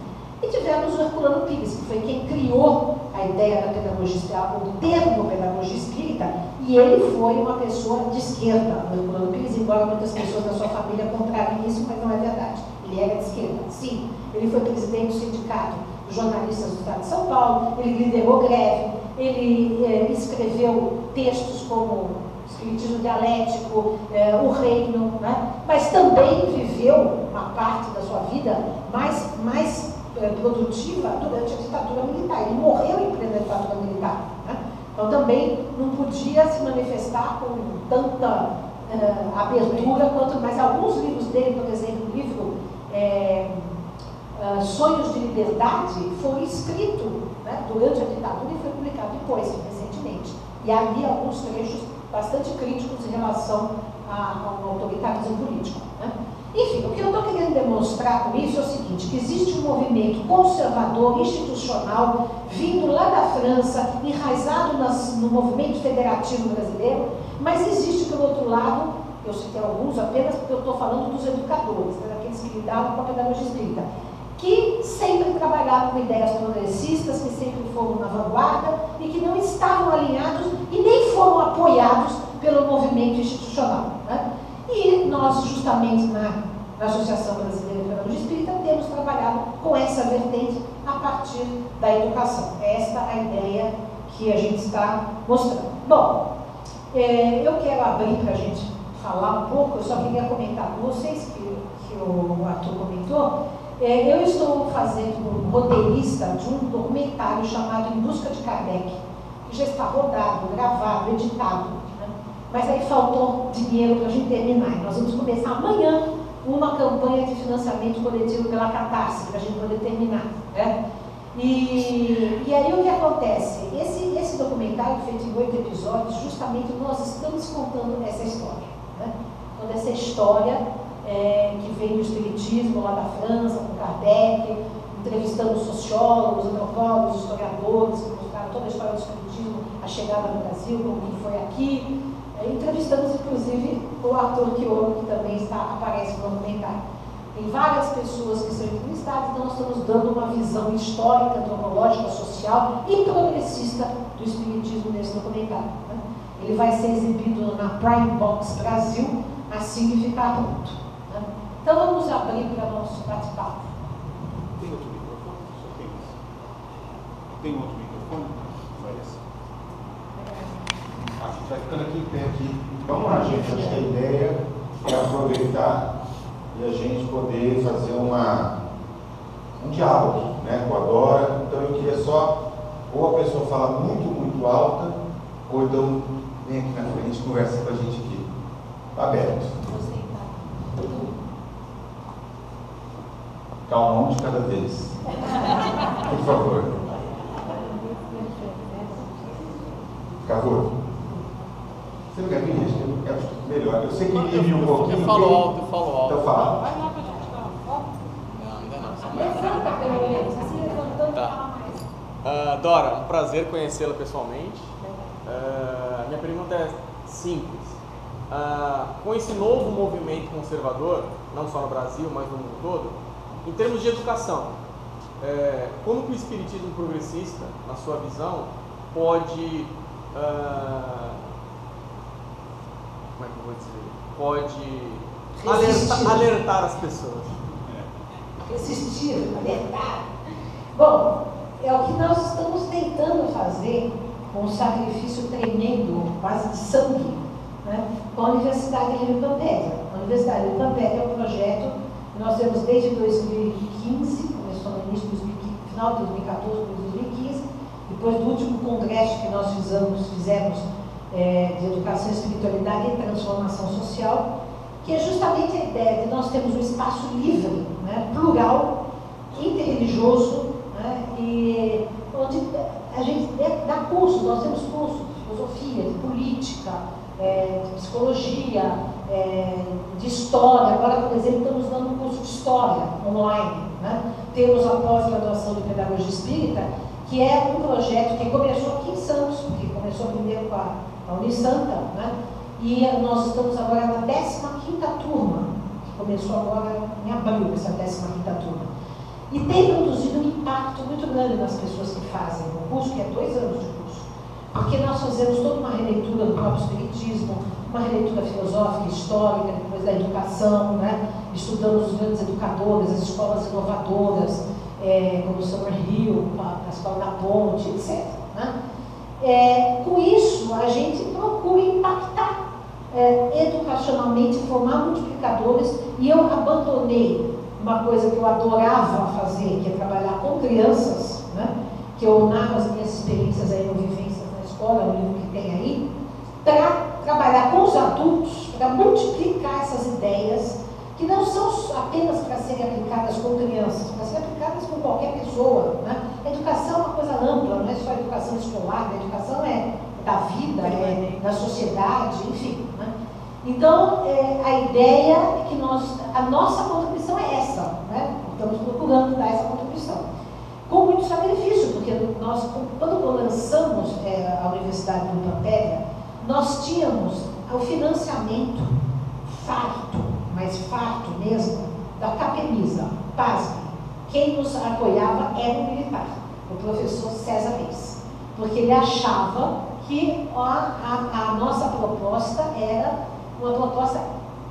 E tivemos o Herculano Pires, que foi quem criou a ideia da pedagogia, o termo pedagogia espírita, e ele foi uma pessoa de esquerda, o Herculano Pires, embora muitas pessoas da sua família contrariem isso, mas não é verdade. Ele era de esquerda, sim. Ele foi presidente do Sindicato dos Jornalistas do Estado de São Paulo, ele liderou greve, ele escreveu textos como Espiritismo Dialético, O Reino, né? Mas também viveu uma parte da sua vida mais produtiva durante a ditadura militar. Ele morreu em plena ditadura militar, né? Então também não podia se manifestar com tanta abertura quanto mais. Alguns livros dele, por exemplo, o livro Sonhos de Liberdade foi escrito, né, durante a ditadura e foi publicado depois, recentemente. E havia alguns trechos bastante críticos em relação ao autoritarismo político, né? Enfim, o que eu estou querendo demonstrar com isso é o seguinte, que existe um movimento conservador, institucional, vindo lá da França, enraizado no movimento federativo brasileiro, mas existe, por outro lado, eu citei alguns apenas porque eu estou falando dos educadores, né, daqueles que lidavam com a pedagogia espírita, que sempre trabalharam com ideias progressistas, que sempre foram na vanguarda e que não estavam alinhados e nem foram apoiados pelo movimento institucional, né? E nós, justamente na Associação Brasileira de Pedagogia Espírita, temos trabalhado com essa vertente a partir da educação. Esta é a ideia que a gente está mostrando. Bom, eu quero abrir para a gente falar um pouco, eu só queria comentar com vocês, que o Arthur comentou. Eu estou fazendo roteirista de um documentário chamado Em Busca de Kardec, que já está rodado, gravado, editado, né? Mas aí faltou dinheiro para a gente terminar. Nós vamos começar amanhã uma campanha de financiamento coletivo pela Catarse, para a gente poder terminar, né? E aí o que acontece? Esse documentário, feito em 8 episódios, justamente nós estamos contando essa história, né? Toda essa história que vem do Espiritismo lá da França, com Kardec, entrevistando sociólogos, antropólogos, historiadores, que mostraram toda a história do Espiritismo, a chegada no Brasil, como que foi aqui. Entrevistamos, inclusive, o Arthur Quiolo, que também aparece no documentário. Tem várias pessoas que são entrevistadas, então nós estamos dando uma visão histórica, antropológica, social e progressista do Espiritismo nesse documentário, né? Ele vai ser exibido na Prime Box Brasil, assim que ficar pronto. Então vamos abrir para nosso bate-papo. Tem outro microfone? Só tem esse. Tem outro microfone? Só esse. A gente vai ficando aqui em pé aqui. Vamos lá, gente. Acho que a ideia é aproveitar e a gente poder fazer um diálogo, né, com a Dora. Então eu queria só, ou a pessoa fala muito, muito alta, Cordão, vem aqui na frente, conversa com a gente aqui. Está aberto. Calma, um de cada vez. Por favor. Cavô. Você não quer vir? Acho que é melhor. Eu sei que ele viu um pouquinho. Eu falo alto. Então fala. Vai lá pra gente tirar uma foto. Não, ainda não. Só mais. Levanta pelo menos, assim levantando Tá. fala mais. Dora, um prazer conhecê-la pessoalmente. Minha pergunta é simples. Com esse novo movimento conservador, não só no Brasil, mas no mundo todo, em termos de educação, como que o espiritismo progressista, na sua visão, pode, como é que eu vou dizer, pode alertar as pessoas? Resistir, alertar. Bom, é o que nós estamos tentando fazer com um sacrifício tremendo, quase de sangue, né, com a Universidade de Rio Pampédia. A Universidade de Rio Pampédia é um projeto que nós temos desde 2015, começou no início do final de 2014 para 2015, depois do último congresso que nós fizemos de Educação e Espiritualidade e Transformação Social, que é justamente a ideia de nós termos um espaço livre, né, plural, interreligioso, né, e onde a gente dá cursos, nós temos cursos de filosofia, de política, de psicologia, de história. Agora, por exemplo, estamos dando um curso de história online, né? Temos a pós-graduação de Pedagogia Espírita, que é um projeto que começou aqui em Santos, que começou primeiro com a Unisanta, né? E nós estamos agora na 15ª turma, que começou agora em abril, essa 15ª turma. E tem produzido um impacto muito grande nas pessoas que fazem o curso, que é 2 anos de curso. Porque nós fazemos toda uma releitura do próprio Espiritismo, uma releitura filosófica, histórica, depois da educação, né? Estudamos os grandes educadores, as escolas inovadoras, como o Summerhill, a Escola da Ponte, etc. Né? Com isso, a gente procura impactar educacionalmente, formar multiplicadores, e eu abandonei uma coisa que eu adorava fazer, que é trabalhar com crianças, né? Que eu narro as minhas experiências aí no Vivências na Escola, o livro que tem aí, para trabalhar com os adultos, para multiplicar essas ideias, que não são apenas para serem aplicadas com crianças, para serem aplicadas com qualquer pessoa. Né? A educação é uma coisa ampla, não é só a educação escolar, a educação é da vida, é da sociedade, enfim. Né? Então, a ideia é que a nossa contribuição é essa, né? Estamos procurando dar essa contribuição. Com muito sacrifício, porque nós, quando lançamos a Universidade de Pampédia, nós tínhamos o financiamento farto, mas farto mesmo, da Capemisa. Pasme, quem nos apoiava era o militar, o professor César Reis, porque ele achava que a nossa proposta era uma proposta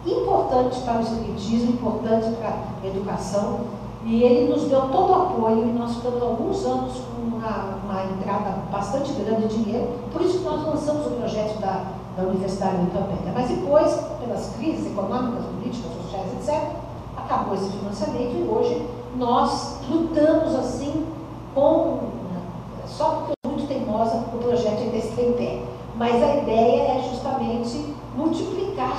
importante para o espiritismo, importante para a educação, e ele nos deu todo o apoio, e nós ficamos alguns anos com uma entrada bastante grande de dinheiro, por isso que nós lançamos o projeto da Universidade de Pampédia. Mas depois, pelas crises econômicas, políticas, sociais, etc., acabou esse financiamento, e hoje nós lutamos assim só porque eu sou muito teimosa, o projeto ainda está em pé. Mas a ideia é justamente multiplicar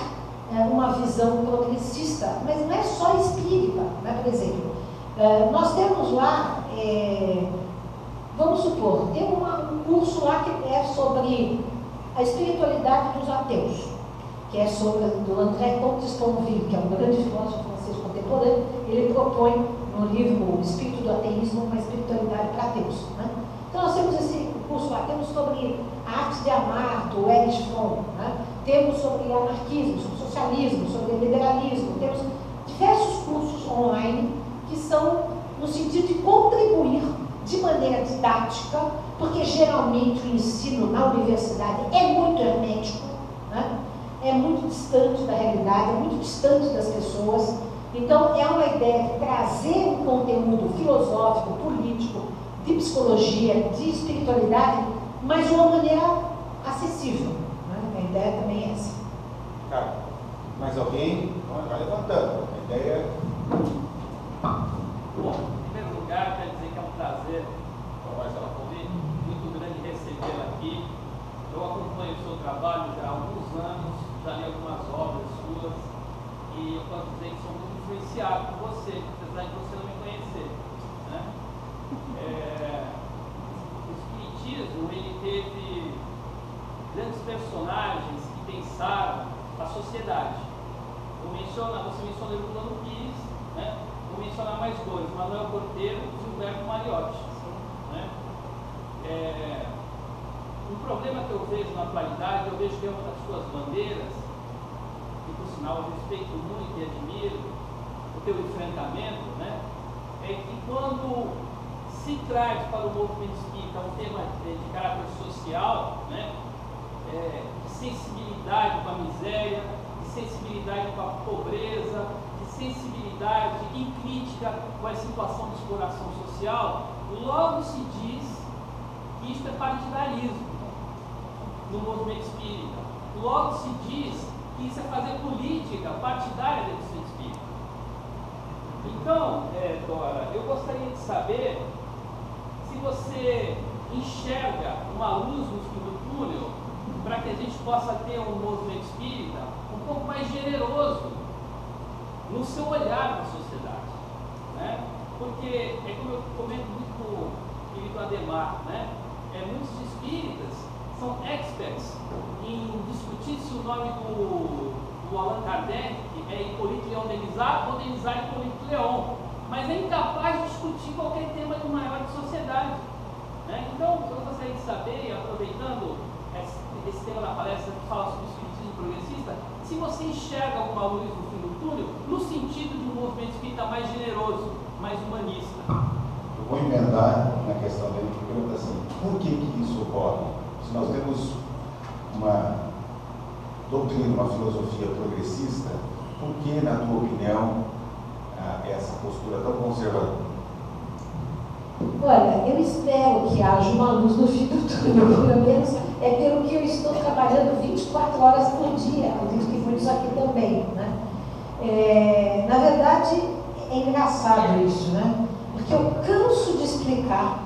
uma visão progressista, mas não é só espírita, né? Por exemplo, nós temos lá, vamos supor, tem um curso lá que é sobre a espiritualidade dos ateus, que é sobre do André Comte de Sponville, que é um grande filósofo francês contemporâneo. Ele propõe no livro O Espírito do Ateísmo uma espiritualidade para ateus. Né? Então nós temos esse curso lá, temos sobre a arte de amar, do Erich Fromm, né? Temos sobre anarquismo, sobre socialismo, sobre liberalismo, temos diversos cursos online que são no sentido de contribuir de maneira didática, porque geralmente o ensino na universidade é muito hermético, né? É muito distante da realidade, é muito distante das pessoas. Então é uma ideia de trazer um conteúdo filosófico, político, de psicologia, de espiritualidade, mas de uma maneira acessível. Né? A ideia também é essa. Cara, mais alguém? Vai levantando. A ideia é... Bom, em primeiro lugar, quero dizer que é um prazer muito grande recebê-la aqui. Eu acompanho anos, já li algumas obras suas, e eu posso dizer que sou muito influenciado por você, apesar de você não me conhecer, né? O Espiritismo, ele teve grandes personagens que pensaram a sociedade. Você mencionou Herculano Pires, né? Vou mencionar mais dois, Manuel Cordeiro e Gilberto Mariotti, né? Um problema que eu vejo na atualidade, eu vejo que é uma das suas bandeiras, que por sinal eu respeito muito e admiro o teu enfrentamento, né? É que quando se traz para o movimento espírita um tema de caráter social, né? De sensibilidade com a miséria, de sensibilidade com a pobreza, de sensibilidade e crítica com a situação de exploração social, logo se diz que isto é partidarismo no movimento espírita. Logo se diz que isso é fazer política partidária dentro do movimento espírita. Então, Dora, eu gostaria de saber se você enxerga uma luz no fim do túnel para que a gente possa ter um movimento espírita um pouco mais generoso no seu olhar para a sociedade, né? Porque é como eu comento muito com o querido Ademar, né? Muitos espíritas são experts em discutir se o nome do Allan Kardec é Hippolyte Léon Denisard ou Denisard Hippolyte Léon, mas é incapaz de discutir qualquer tema de maior de sociedade, né? Então, eu gostaria de saber, aproveitando esse tema da palestra que fala sobre o espiritismo progressista, se você enxerga alguma luz no fim do túnel, no sentido de um movimento espírita mais generoso, mais humanista. Eu vou emendar na questão dele, que pergunta assim, por que isso ocorre? Se nós temos uma doutrina, uma filosofia progressista, por que, na tua opinião, essa postura tão conservadora? Olha, eu espero que haja uma luz no fim do túnel, pelo menos é pelo que eu estou trabalhando 24 horas por dia, eu acredito que foi isso aqui também, né? Na verdade, é engraçado isso, né? Porque eu canso de explicar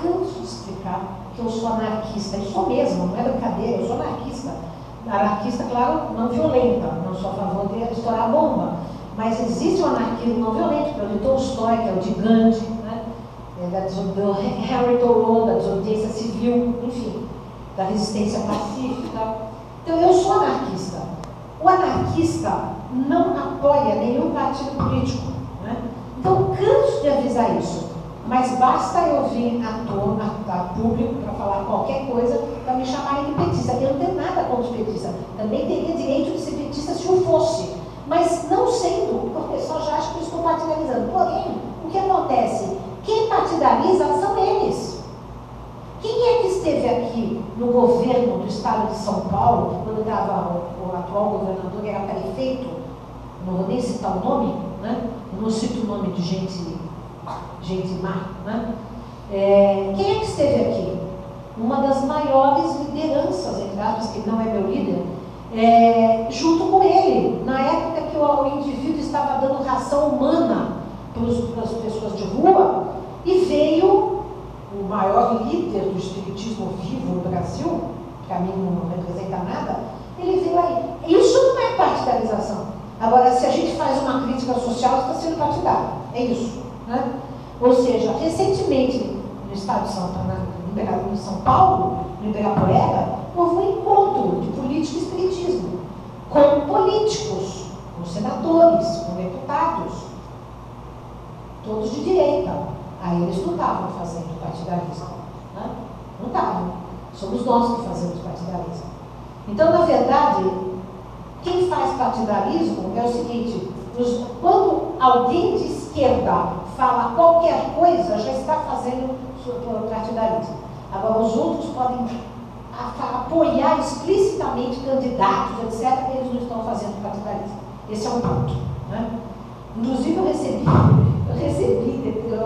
que eu sou anarquista, e sou mesmo, não é brincadeira, eu sou anarquista. Anarquista, claro, não violenta, não sou a favor de estourar a bomba, mas existe um anarquismo não violento, que é o de Tolstói, que é o de Gandhi, né? Do Henry Thoreau, da desobediência civil, enfim, da resistência pacífica. Então, eu sou anarquista. O anarquista não apoia nenhum partido político, né? Então, canso de avisar isso. Mas basta eu vir a público para falar qualquer coisa para me chamarem de petista. Eu não tenho nada contra os petistas. Também teria direito de ser petista se eu fosse. Mas não sendo, o pessoal já acha que eu estou partidalizando. Porém, o que acontece? Quem partidariza são eles. Quem é que esteve aqui no governo do estado de São Paulo, quando estava o atual governador, era prefeito, não vou nem citar o nome, né? Eu não cito o nome de gente má, né? Quem é que esteve aqui? Uma das maiores lideranças, entre aspas, que não é meu líder, junto com ele, na época que o indivíduo estava dando ração humana para as pessoas de rua, e veio o maior líder do espiritismo vivo no Brasil, para mim não representa nada, ele veio aí. Isso não é partidarização. Agora, se a gente faz uma crítica social, está sendo partidário. É isso, né? Ou seja, recentemente, no estado de São Paulo, no Ibirapuera, houve um encontro de político e espiritismo, com políticos, com senadores, com deputados, todos de direita. Aí eles não estavam fazendo partidarismo, né? Não estavam. Somos nós que fazemos partidarismo. Então, na verdade, quem faz partidarismo é o seguinte: quando alguém de esquerda fala qualquer coisa, já está fazendo partidarismo. Agora, os outros podem apoiar explicitamente candidatos, etc., eles não estão fazendo partidarismo. Esse é um ponto, né? Inclusive, eu recebi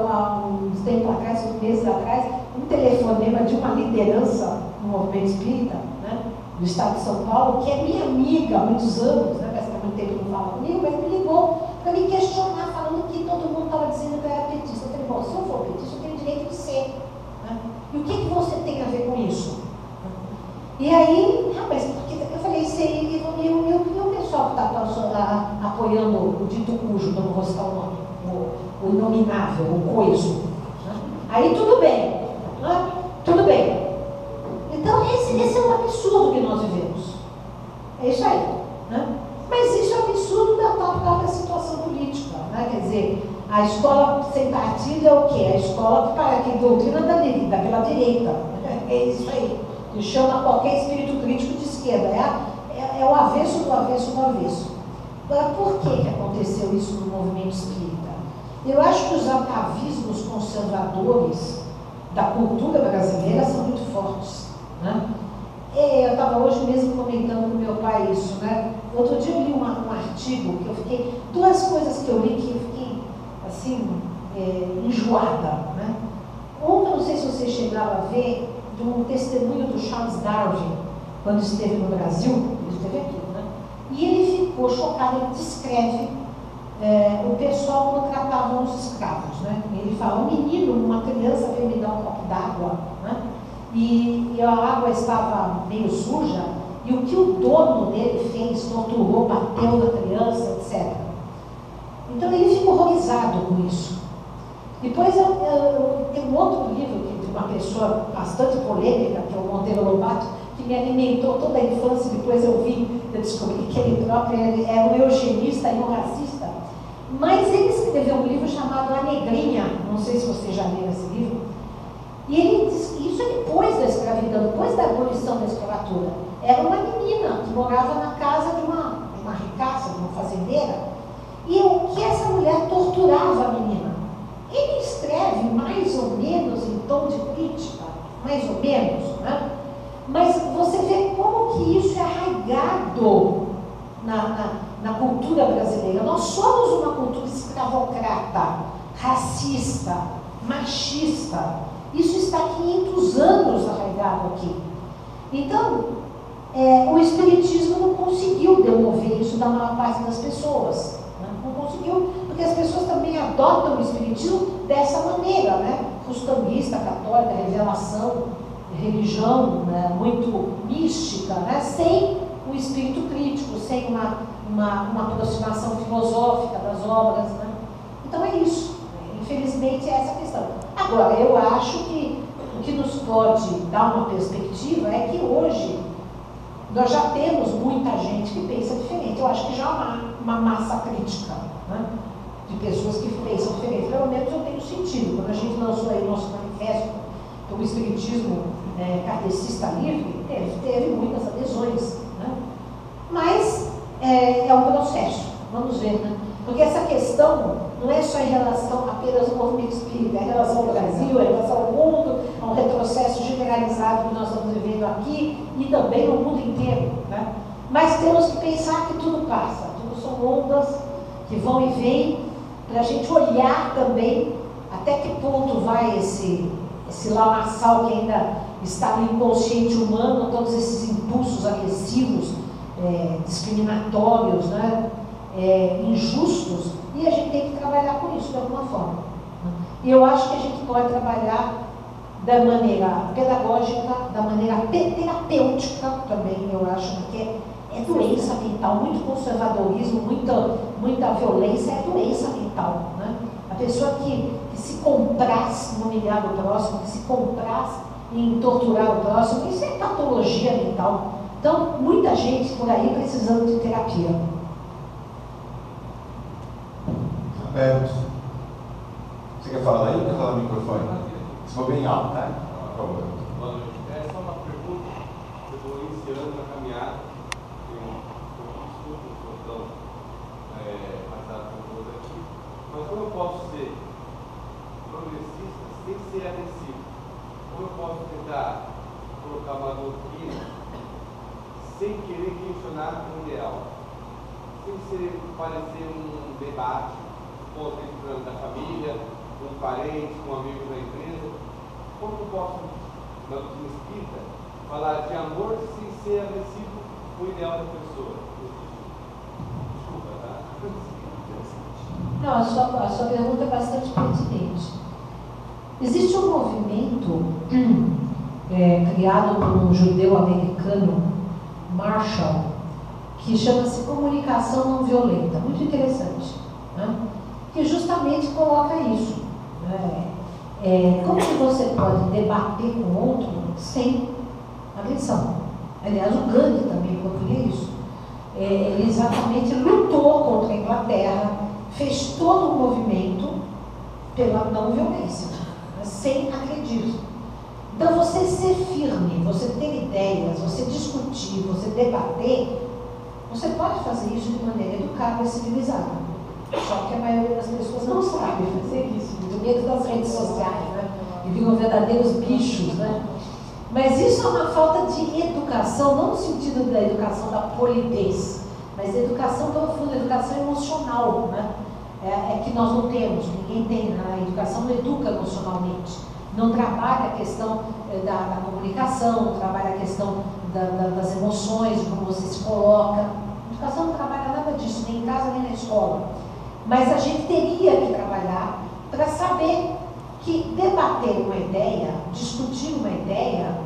há uns tempos atrás, uns meses atrás, um telefonema de uma liderança no movimento espírita, né, do estado de São Paulo, que é minha amiga há muitos anos, né, parece que há muito tempo não fala comigo, mas me ligou para me questionar, falando que todo mundo estava dizendo que eu era petista. Eu falei, bom, se eu for petista, eu tenho direito de ser, né? E o que você tem a ver com isso? E aí, rapaz, porque eu falei, sei apoiando o dito cujo, não vou citar o nome, o inominável, o coeso. Né? Aí tudo bem, né? Tudo bem. Então esse é um absurdo que nós vivemos. É isso aí. Né? Mas isso é um absurdo da própria situação política. Né? Quer dizer, a escola sem partido é o quê? A escola que doutrina pela direita. É isso aí. Que chama qualquer espírito crítico de esquerda. É o avesso do avesso do avesso. Agora, por que aconteceu isso no movimento espírita? Eu acho que os atavismos conservadores da cultura brasileira são muito fortes. Né? Eu estava hoje mesmo comentando com meu pai isso. Né? Outro dia eu li um artigo que eu fiquei... Duas coisas que eu li que eu fiquei, assim, enjoada. Né? Uma, não sei se você chegava a ver, de um testemunho do Charles Darwin, quando esteve no Brasil, ele esteve aqui, né? E ele ficou chocado, ele descreve o pessoal como tratavam os escravos, né? Ele fala, um menino, uma criança veio me dar um copo d'água, né? E a água estava meio suja, e o que o dono dele fez, torturou, bateu na criança, etc. Então ele ficou horrorizado com isso. Depois eu tenho um outro livro de uma pessoa bastante polêmica, que é o Monteiro Lobato, que me alimentou toda a infância. Depois eu descobri que ele próprio era um eugenista e um racista. Mas ele escreveu um livro chamado A Negrinha, não sei se você já leu esse livro, e ele diz, isso é depois da escravidão, depois da abolição da escravatura. Era uma menina que morava na casa de uma ricaça, de uma fazendeira, e o que essa mulher torturava a menina. Ele escreve mais ou menos em tom de crítica, mais ou menos, né? Mas você vê como que isso é arraigado na cultura brasileira. Nós somos uma cultura escravocrata, racista, machista. Isso está há 500 anos arraigado aqui. Então, o espiritismo não conseguiu demover isso da maior parte das pessoas. Né? Não conseguiu, porque as pessoas também adotam o espiritismo dessa maneira, né? Fustanguista, católica, revelação, religião, né? Muito mística, né? Sem um espírito crítico, sem uma aproximação filosófica das obras. Né? Então é isso. Infelizmente é essa a questão. Agora, eu acho que o que nos pode dar uma perspectiva é que hoje nós já temos muita gente que pensa diferente. Eu acho que já há uma massa crítica, né? De pessoas que pensam diferente. Pelo menos eu tenho sentido. Quando a gente lançou aí o nosso manifesto para o Espiritismo Kardecista Livre, teve muitas adesões. Né? Mas é um processo. Vamos ver, né? Porque essa questão não é só em relação apenas ao movimento espírita, é em relação ao Brasil, é em relação ao mundo, a um retrocesso generalizado que nós estamos vivendo aqui e também no mundo inteiro. Né? Mas temos que pensar que tudo passa, tudo são ondas que vão e vêm, para a gente olhar também até que ponto vai esse lamaçal que ainda está no inconsciente humano, todos esses impulsos agressivos, discriminatórios, né? Injustos, e a gente tem que trabalhar com isso de alguma forma. E eu acho que a gente pode trabalhar da maneira pedagógica, da maneira terapêutica também, eu acho, porque é doença mental, muito conservadorismo, muita violência é doença mental. Né? A pessoa que se compraz em humilhar o próximo, que se compraz em torturar o próximo, isso é patologia mental. Então, muita gente por aí precisando de terapia. Roberto, você quer falar aí ou quer falar no microfone? Se for bem alto, tá? Por favor. Boa noite. É só uma pergunta. Eu estou iniciando a caminhada. Tenho um passado com todos aqui. Mas como eu posso ser progressista sem ser agressivo? Como eu posso tentar colocar uma doutrina sem querer questionar o ideal? Sem parecer um debate dentro da família, com um parente, com um amigo da empresa. Como eu posso, na doutrina espírita, falar de amor sem ser agressivo com o ideal da pessoa? Desculpa, tá? Não, a sua pergunta é bastante pertinente. Existe um movimento criado por um judeu americano, Marshall, que chama-se Comunicação Não Violenta, muito interessante, né? Que justamente coloca isso. Como que você pode debater com o outro sem agressão? Aliás, o Gandhi também propunha isso. Ele exatamente lutou contra a Inglaterra, fez todo um movimento pela não violência, né? Sem agredir. Então, você ser firme, você ter ideias, você discutir, você debater, você pode fazer isso de maneira educada e civilizada. Só que a maioria das pessoas não sabe fazer isso, do medo das redes sociais, né? E viram verdadeiros bichos, né? Mas isso é uma falta de educação, não no sentido da educação da polidez, mas educação profunda, educação emocional, né? É que nós não temos, ninguém tem, né? A educação não educa emocionalmente, não trabalha a questão da comunicação, não trabalha a questão das emoções, de como você se coloca. A educação não trabalha nada disso, nem em casa, nem na escola. Mas a gente teria que trabalhar para saber que debater uma ideia, discutir uma ideia,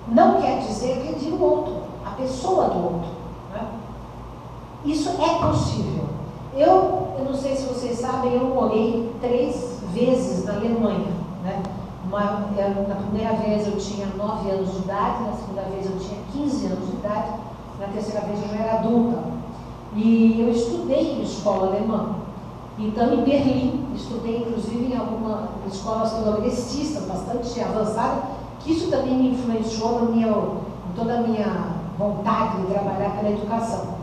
não quer dizer agredir o outro, a pessoa do outro, né? Isso é possível. Eu não sei se vocês sabem, eu morei 3 vezes na Alemanha, né? Na primeira vez eu tinha 9 anos de idade, na segunda vez eu tinha 15 anos de idade, na terceira vez eu já era adulta. E eu estudei em escola alemã. Então, em Berlim, estudei inclusive em algumas escolas progressistas, bastante avançadas, que isso também me influenciou em toda a minha vontade de trabalhar pela educação.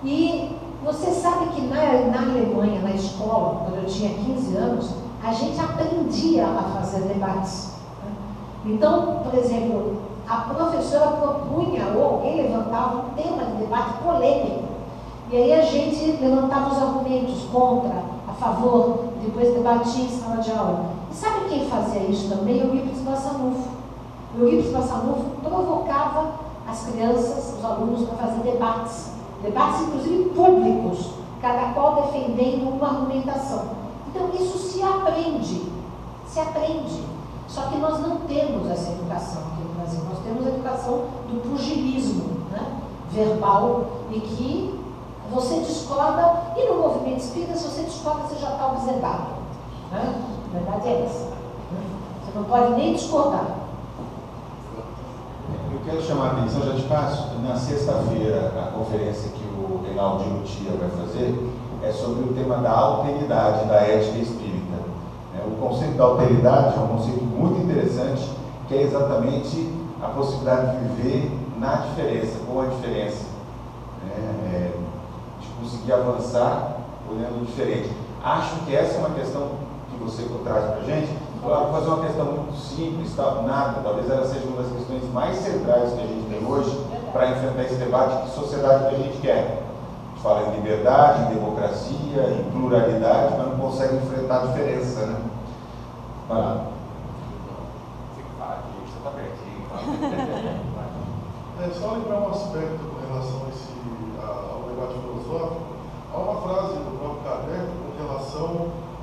E você sabe que na Alemanha, na escola, quando eu tinha 15 anos, a gente aprendia a fazer debates, né? Então, por exemplo, a professora propunha, ou alguém levantava um tema de debate polêmico, e aí a gente levantava os argumentos contra, a favor, depois debatia em sala de aula. E sabe quem fazia isso também? O Eurípides Barçanufo. O Eurípides Barçanufo provocava as crianças, os alunos, para fazer debates inclusive públicos, cada qual defendendo uma argumentação. Então isso se aprende. Só que nós não temos essa educação aqui no Brasil. Nós temos a educação do pugilismo, né? Verbal, e que você discorda, e no movimento espírita, se você discorda, você já está obsedado, né? A verdade é essa, né? Você não pode nem discordar. Eu quero chamar a atenção, já te passo, na sexta-feira, a conferência que o Reinaldo Lutia vai fazer é sobre o tema da alteridade, da ética espírita. O conceito da alteridade é um conceito muito interessante, que é exatamente a possibilidade de viver na diferença, com a diferença. De conseguir avançar olhando diferente. Acho que essa é uma questão que você traz para a gente. Vou fazer uma questão muito simples, talvez ela seja uma das questões mais centrais que a gente tem hoje para enfrentar esse debate: que sociedade que a gente quer. A gente fala em liberdade, em democracia, em pluralidade, mas não consegue enfrentar a diferença, né? Vai lá. Você está pertinho. Só lembrar um aspecto com relação ao debate filosófico. Há uma frase do próprio Kardec com relação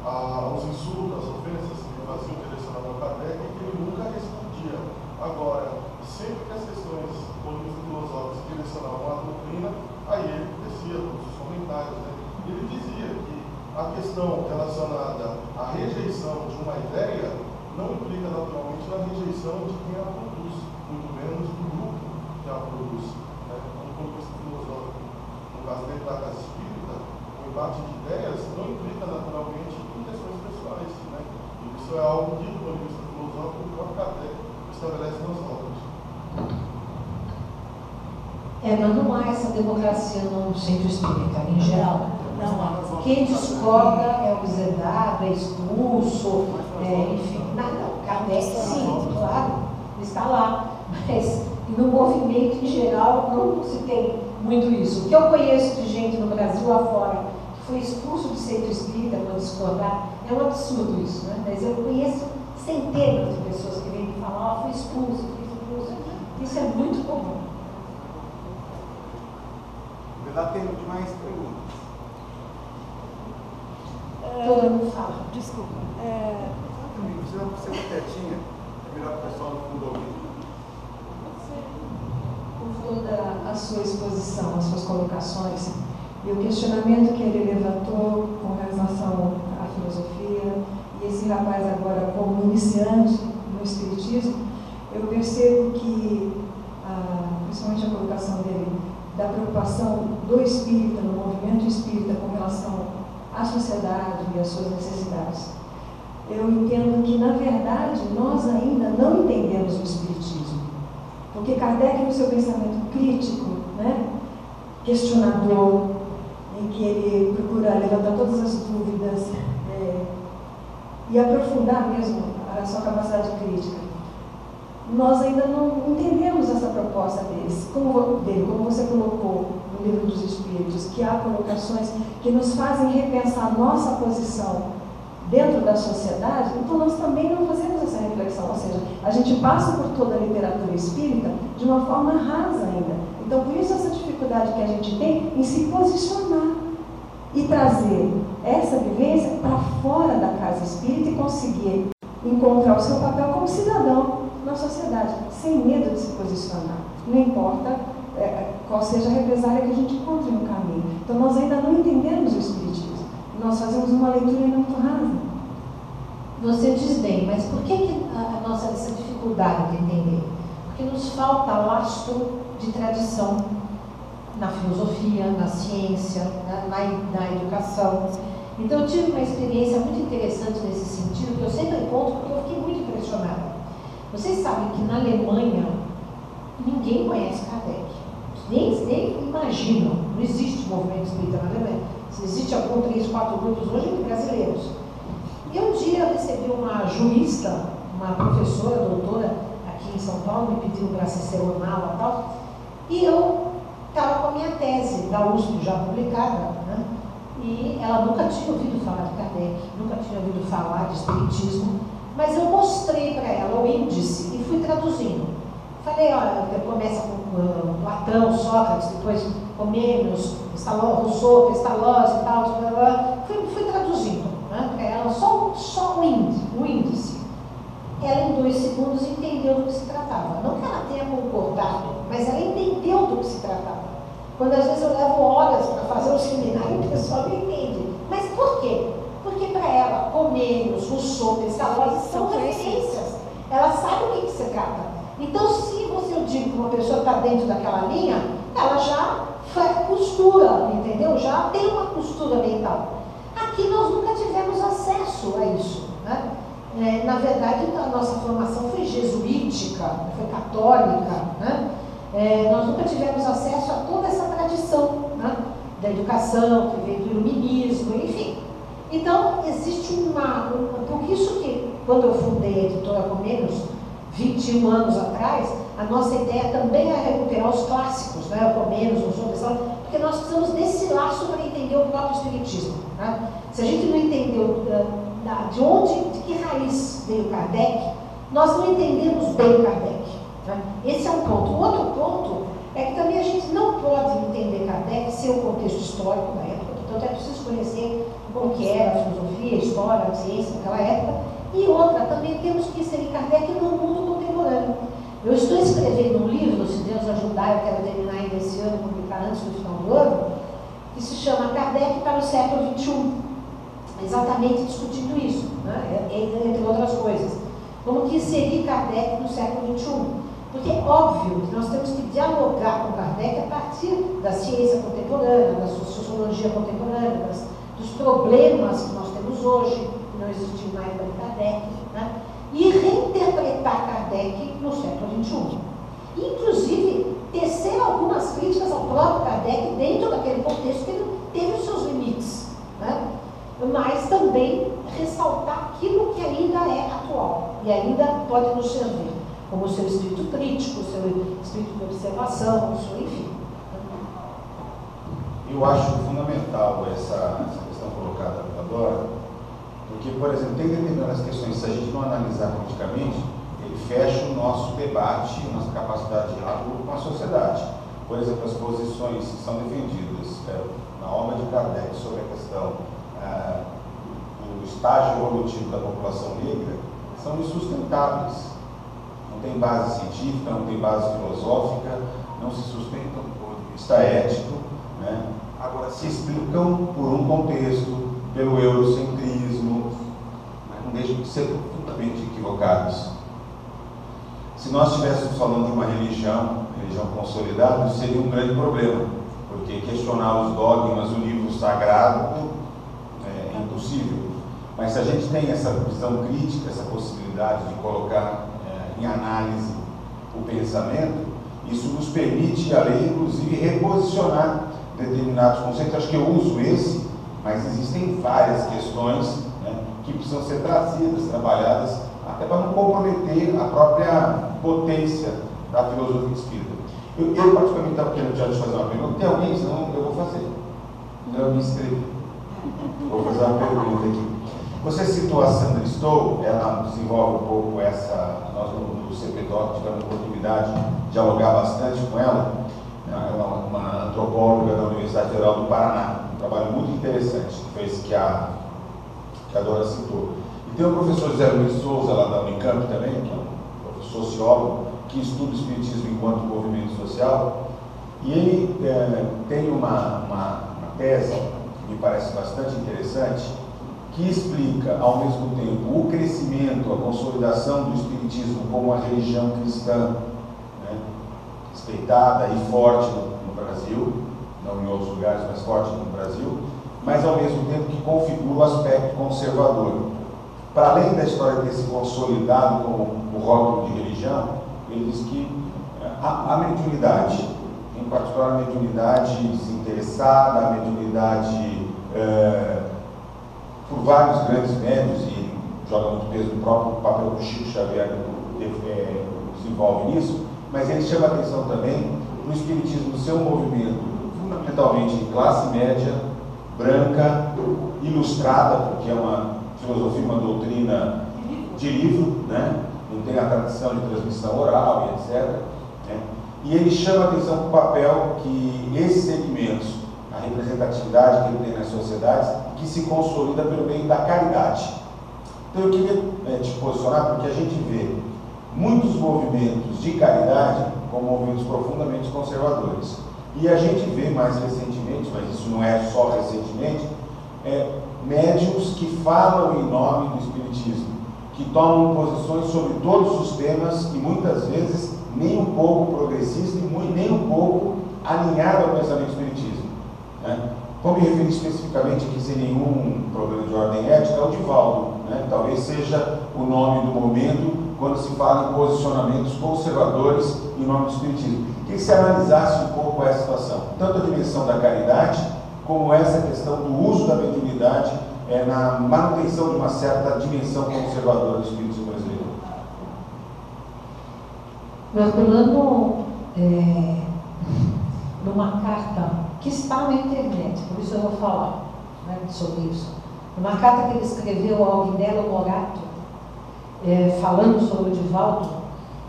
aos insultos, às ofensas que faziam direcionado ao Kardec, que ele nunca respondia. Agora, sempre que as questões políticas filosóficas direcionavam à doutrina, aí ele descia todos os comentários, né? Ele dizia que a questão relacionada à rejeição de uma ideia não implica naturalmente na rejeição de quem a produz, muito menos do grupo que a produz, né? Do ponto de vista filosófico. No caso dentro da casa espírita, o embate de ideias não implica naturalmente em questões pessoais, né? E isso é algo dito do ponto de vista filosófico que o próprio Kardec estabelece nas obras. Mas não há essa democracia no centro espírita, em geral. Quem discorda é obsedado, é expulso, enfim. Não, Kardec sim, claro, está lá. Mas no movimento em geral não se tem muito isso. O que eu conheço de gente no Brasil afora que foi expulso do centro espírita para discordar, é um absurdo isso, né? Mas eu conheço centenas de pessoas que vêm me falar: fui expulso. Isso é muito comum. Dá tempo de mais perguntas. Todo mundo fala. Desculpa. Você não precisa ficar quietinha, é melhor que o pessoal no fundo ouvir. Toda a sua exposição, as suas colocações. E o questionamento que ele levantou com relação à filosofia, e esse rapaz agora como iniciante no Espiritismo, eu percebo que, principalmente a colocação dele, da preocupação do espírita, no movimento espírita com relação à sociedade e às suas necessidades. Eu entendo que, na verdade, nós ainda não entendemos o Espiritismo. Porque Kardec, no seu pensamento crítico, né, questionador, em que ele procura levantar todas as dúvidas e aprofundar mesmo a sua capacidade crítica, nós ainda não entendemos essa proposta deles, como você colocou no Livro dos Espíritos, que há colocações que nos fazem repensar nossa posição dentro da sociedade. Então nós também não fazemos essa reflexão, ou seja, a gente passa por toda a literatura espírita de uma forma rasa ainda. Então por isso essa dificuldade que a gente tem em se posicionar e trazer essa vivência para fora da casa espírita e conseguir encontrar o seu papel como cidadão na sociedade, sem medo de se posicionar. Não importa qual seja a represália que a gente encontre no caminho. Então nós ainda não entendemos o Espiritismo. Nós fazemos uma leitura muito rasa. Você diz bem, mas por que a nossa essa dificuldade de entender? Porque nos falta lastro de tradição na filosofia, na ciência, na educação. Então eu tive uma experiência muito interessante nesse sentido, que eu sempre conto porque eu fiquei muito impressionada. Vocês sabem que na Alemanha ninguém conhece Kardec, nem imaginam, não existe movimento espírita na Alemanha. Se existe algum 3, 4 grupos hoje brasileiros. E um dia eu recebi uma jurista, uma professora, doutora, aqui em São Paulo, me pediu para assistir uma aula e tal, e eu estava com a minha tese da USP já publicada, né? E ela nunca tinha ouvido falar de Kardec, nunca tinha ouvido falar de Espiritismo, mas eu mostrei para ela o índice e fui traduzindo. Falei, olha, começa com Platão, Sócrates, depois Comênios, Rousseau, Pestalozzi e tal, fui traduzindo, né, para ela só o índice. Ela em 2 segundos entendeu do que se tratava. Não que ela tenha concordado, mas ela entendeu do que se tratava. Quando às vezes eu levo horas para fazer um seminário, o pessoal não entende. Mas por quê? Porque para ela, Comênios, Rousseau, Pestalozzi são referências. Ela sabe o que se trata. Então, se eu digo que uma pessoa está dentro daquela linha, ela já costura, entendeu? Já tem uma costura mental. Aqui nós nunca tivemos acesso a isso, né? Na verdade, a nossa formação foi jesuítica, foi católica, né? Nós nunca tivemos acesso a toda essa tradição, né, da educação, que veio do iluminismo, enfim. Então, existe por isso que, quando eu fundei a editora Comênios, 21 anos atrás, a nossa ideia também é recuperar os clássicos, né, o Comênios, o João, porque nós precisamos desse laço para entender o próprio Espiritismo, né? Se a gente não entendeu de que raiz veio Kardec, nós não entendemos bem Kardec, né? Esse é um ponto. O outro ponto é que também a gente não pode entender Kardec sem o contexto histórico da época, portanto é preciso conhecer como que era a filosofia, a história, a ciência naquela época. E outra, também temos que inserir Kardec no mundo contemporâneo. Eu estou escrevendo um livro, se Deus ajudar, eu quero terminar ainda esse ano, publicar antes do final do ano, que se chama Kardec para o século XXI, exatamente discutindo isso, né? Entre outras coisas. Como que inserir Kardec no século XXI? Porque é óbvio que nós temos que dialogar com Kardec a partir da ciência contemporânea, da sociologia contemporânea, dos problemas que nós temos hoje, que não existiam na época de Kardec, né? E reinterpretar Kardec no século XXI. Inclusive, tecer algumas críticas ao próprio Kardec dentro daquele contexto que ele teve os seus limites, né? Mas também ressaltar aquilo que ainda é atual e ainda pode nos servir, como o seu espírito crítico, o seu espírito de observação, o seu, enfim. Eu acho fundamental essa questão colocada pela Dora, porque, por exemplo, tem determinadas questões, se a gente não analisar criticamente, ele fecha o nosso debate, a nossa capacidade de diálogo com a sociedade. Por exemplo, as posições que são defendidas na obra de Kardec sobre a questão do estágio evolutivo da população negra são insustentáveis. Não tem base científica, não tem base filosófica, não se sustentam do ponto de vista ético, né? Agora, se explicam por um contexto, pelo eurocentrismo, né? Não deixam de ser profundamente equivocados. Se nós estivéssemos falando de uma religião consolidada, isso seria um grande problema, porque questionar os dogmas do livro sagrado é impossível. Mas se a gente tem essa visão crítica, essa possibilidade de colocar em análise o pensamento, isso nos permite, a lei, inclusive, reposicionar determinados conceitos. Acho que eu uso esse, mas existem várias questões, né, que precisam ser trazidas, trabalhadas, até para não comprometer a própria potência da filosofia espírita. Eu particularmente estava querendo já te fazer uma pergunta. Tem alguém? Senão eu vou fazer. Eu me inscrevi. Vou fazer uma pergunta aqui. Você citou a Sandra Stoll, ela desenvolve um pouco essa. Nós no CPDOC tivemos a oportunidade de dialogar bastante com ela. Ela é uma antropóloga da Universidade Federal do Paraná. Um trabalho muito interessante, que foi esse que a Dora citou. E tem o professor José Luiz Souza, lá da Unicamp também, que é um sociólogo, que estuda o espiritismo enquanto movimento social. E ele tem uma tese que me parece bastante interessante, que explica, ao mesmo tempo, o crescimento, a consolidação do espiritismo como a religião cristã, né, respeitada e forte no Brasil, não em outros lugares, mas forte no Brasil, mas ao mesmo tempo que configura o aspecto conservador. Para além da história de ter se consolidado como o rótulo de religião, ele diz que a mediunidade, em particular a mediunidade desinteressada, a mediunidade por vários grandes médios, e ele joga muito peso no próprio papel do Chico Xavier que desenvolve nisso, mas ele chama a atenção também para o espiritismo ser um movimento fundamentalmente de classe média, branca, ilustrada, porque é uma filosofia, uma doutrina de livro, né? Não tem a tradição de transmissão oral e etc. Né? E ele chama a atenção para o papel que esses segmentos, a representatividade que ele tem nas sociedades, que se consolida pelo meio da caridade. Então eu queria te posicionar, porque a gente vê muitos movimentos de caridade como movimentos profundamente conservadores. E a gente vê mais recentemente, mas isso não é só recentemente, médiuns que falam em nome do espiritismo, que tomam posições sobre todos os temas e muitas vezes nem um pouco progressista e nem um pouco alinhado ao pensamento espiritismo. Né? Vou me referir especificamente aqui, sem nenhum problema de ordem ética, ao Divaldo. Né? Talvez seja o nome do momento quando se fala em posicionamentos conservadores em nome do espiritismo. Queria que se analisasse um pouco essa situação, tanto a dimensão da caridade, como essa questão do uso da mediunidade na manutenção de uma certa dimensão conservadora do espiritismo brasileiro. Mergulhando numa carta que está na internet, por isso eu vou falar, né, sobre isso. Uma carta que ele escreveu ao Aguinaldo Morato, falando sobre o Divaldo,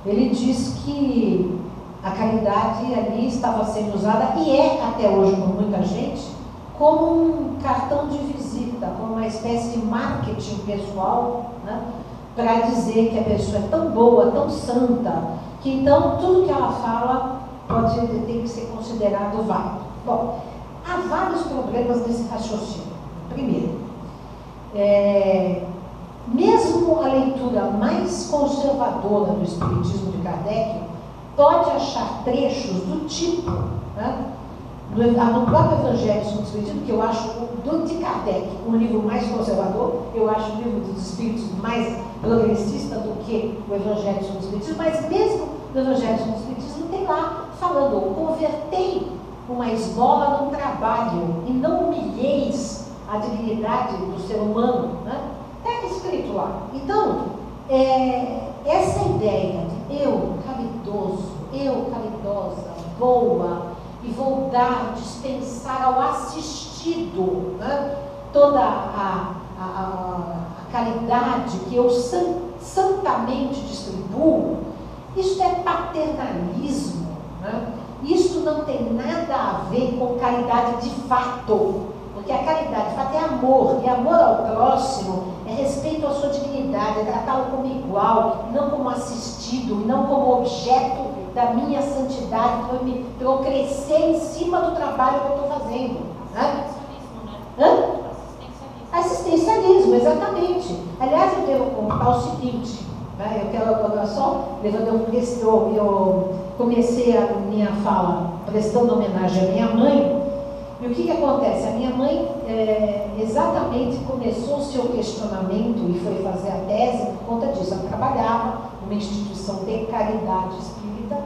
ele diz que a caridade ali estava sendo usada, e é até hoje por muita gente, como um cartão de visita, como uma espécie de marketing pessoal, né, para dizer que a pessoa é tão boa, tão santa, que então tudo que ela fala tem que ser considerado válido. Bom, há vários problemas nesse raciocínio. Primeiro, mesmo a leitura mais conservadora do Espiritismo de Kardec pode achar trechos do tipo, né, no próprio Evangelho segundo o Espiritismo, que eu acho do de Kardec um livro mais conservador, eu acho o livro dos Espíritos mais progressista do que o Evangelho segundo o Espiritismo, mas mesmo no Evangelho segundo o Espiritismo tem lá falando: convertei uma esmola num trabalho e não humilheis a dignidade do ser humano, né? Está escrito lá. Então, essa ideia de eu caridoso, eu caridosa, boa, e vou dispensar ao assistido, né, toda a caridade que eu santamente distribuo, isso é paternalismo, né? Isso não tem nada a ver com caridade de fato, porque a caridade de fato é amor, e amor ao próximo é respeito à sua dignidade, é tratá-lo como igual, não como assistido, não como objeto da minha santidade, para eu crescer em cima do trabalho que eu estou fazendo. fazendo. Né? Assistencialismo, exatamente. Aliás, eu devo contar o seguinte, né? Eu comecei a minha fala prestando homenagem à minha mãe, e o que acontece? A minha mãe exatamente começou o seu questionamento e foi fazer a tese por conta disso. Ela trabalhava numa instituição de caridade espírita,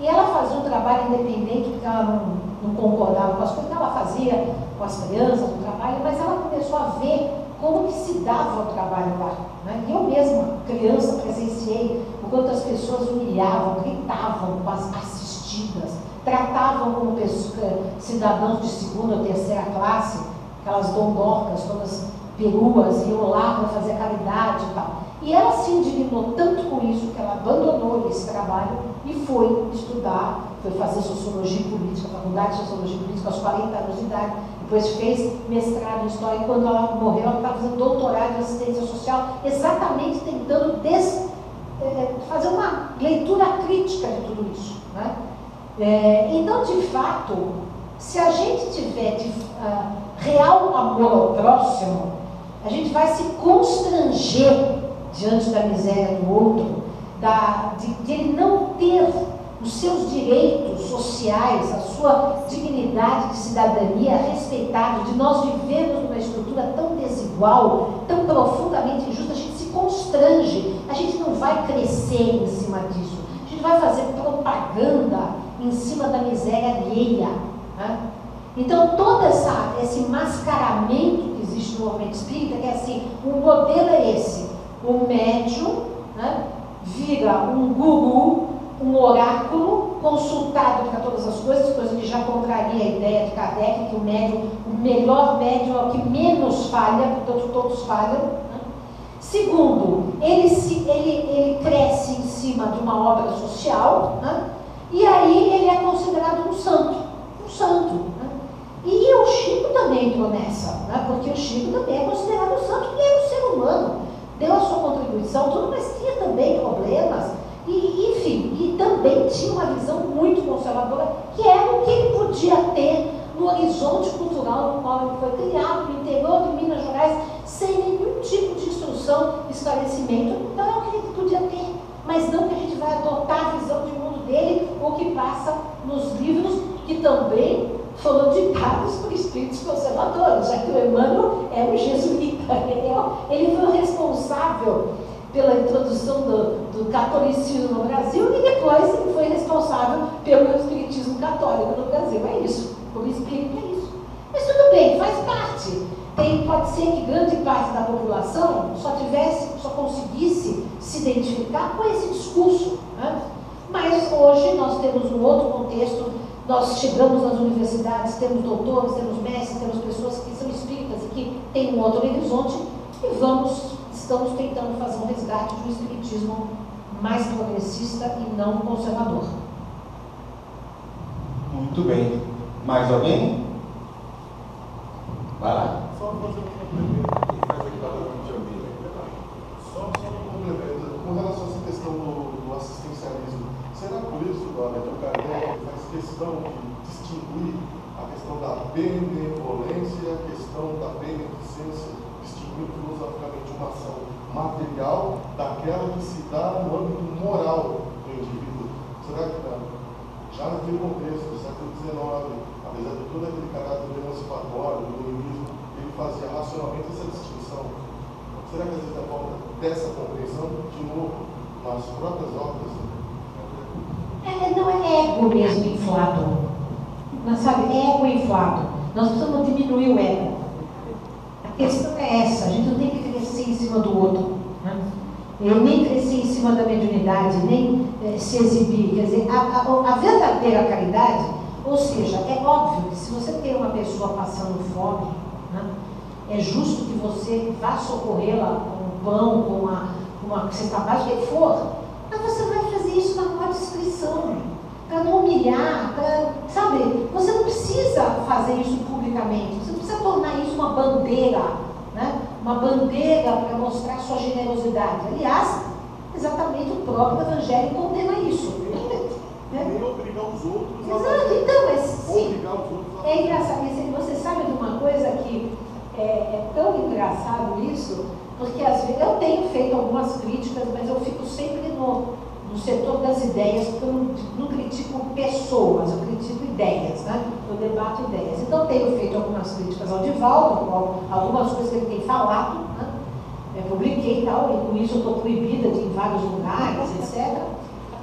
e ela fazia um trabalho independente, porque ela não concordava com as coisas que ela fazia com as crianças, no trabalho, mas ela começou a ver como que se dava o trabalho lá. Né? E eu mesma, criança, presenciei o quanto as pessoas humilhavam, gritavam com as assistidas, tratavam como cidadãos de segunda ou terceira classe, aquelas dondorcas, todas peruas, iam lá para fazer caridade e tal. E ela se indignou tanto com isso que ela abandonou esse trabalho e foi estudar, foi fazer Sociologia Política, Faculdade de Sociologia Política aos 40 anos de idade, depois fez mestrado em História, e quando ela morreu, ela estava fazendo doutorado em Assistência Social, exatamente tentando fazer uma leitura crítica de tudo isso. Né? Então, de fato, se a gente tiver real amor ao próximo, a gente vai se constranger diante da miséria do outro, de ele não ter os seus direitos sociais, a sua dignidade de cidadania respeitada, de nós vivermos numa estrutura tão desigual, tão profundamente injusta, a gente se constrange, a gente não vai crescer em cima disso, a gente vai fazer propaganda em cima da miséria alheia. Né? Então, todo esse mascaramento que existe no movimento espírita, que é assim, o modelo é esse: o médium, né, vira um guru, um oráculo, consultado para todas as coisas, coisa que já contraria a ideia de Kardec, que o melhor médium é o que menos falha, portanto todos falham. Né? Segundo, ele cresce em cima de uma obra social, né? E aí ele é considerado um santo. Né? E o Chico também entrou nessa, né? Porque o Chico também é considerado um santo, porque é um ser humano, deu a sua contribuição, tudo, mas tinha também problemas, e também tinha uma visão muito conservadora, que era o que ele podia ter no horizonte cultural no qual ele foi criado, no interior de Minas Gerais, sem nenhum tipo de instrução, esclarecimento. Então é o que ele podia ter, mas não que a gente vai adotar a visão de mundo dele, ou que passa nos livros que também foram ditados por espíritos conservadores, já que o Emmanuel é um jesuíta, ele foi o responsável pela introdução do catolicismo no Brasil, e depois ele foi responsável pelo espiritismo católico no Brasil. É isso, por espírito é isso. Mas tudo bem, faz parte. Pode ser que grande parte da população só conseguisse se identificar com esse discurso. Né? Mas hoje nós temos um outro contexto, nós chegamos nas universidades, temos doutores, temos mestres, temos pessoas que são espíritas e que têm um outro horizonte, e estamos tentando fazer um resgate de um espiritismo mais progressista e não conservador. Muito bem. Mais alguém? Vai lá. Só fazer um complemento. Só um complemento. Com relação a essa questão do assistencialismo, será por isso, Dona, que o Kardec faz questão de distinguir a questão da benevolência, a questão da beneficência, distinguindo filosoficamente uma ação material daquela que se dá no âmbito moral do indivíduo? Será que já naquele contexto do século XIX, apesar de todo aquele caráter emancipatório, do iluminismo, ele fazia racionalmente essa distinção? Será que às vezes a falta dessa compreensão, de novo, nas próprias obras? Não é ego mesmo inflado. Não, sabe, ego inflado. Nós precisamos diminuir o ego. A questão é essa, a gente não tem que crescer em cima do outro. Né? Eu nem crescer em cima da mediunidade, nem se exibir. Quer dizer, a verdadeira caridade, ou seja, é óbvio que se você tem uma pessoa passando fome, né, é justo que você vá socorrê-la com um pão, com uma cesta básica, o que for. Mas você vai fazer isso na maior discrição, para não humilhar, sabe? Você não precisa fazer isso publicamente, você não precisa tornar isso uma bandeira, né? Uma bandeira para mostrar sua generosidade. Aliás, exatamente o próprio Evangelho condena isso. Nem obrigar os outros a fazer. Então, mas sim. Obrigar os outros a É engraçado, você sabe de uma coisa que é tão engraçado isso, porque às vezes eu tenho feito algumas críticas, mas eu fico sempre no setor das ideias, porque eu não critico pessoas, eu critico ideias, né? Eu debato ideias. Então eu tenho feito algumas críticas ao Divaldo, algumas coisas que ele tem falado, né? Publiquei e tal, e com isso eu estou proibida de ir em vários lugares, etc.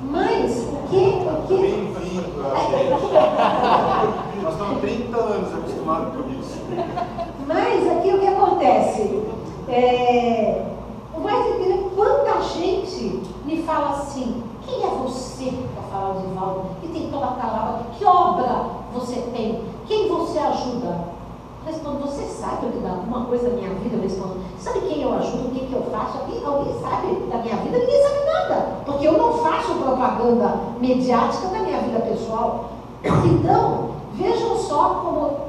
Mas o que... Bem-vindo, nós estamos 30 anos acostumados com isso. Mas aqui o que acontece? O mais incrível é quanta gente me fala assim: quem é você para falar de Divaldo? E tem toda a palavra, que obra você tem? Quem você ajuda? Eu respondo: você sabe alguma coisa da minha vida? Eu respondo: sabe quem eu ajudo? O que eu faço? Alguém sabe da minha vida? Ninguém sabe nada, porque eu não faço propaganda mediática da minha vida pessoal. Então, vejam só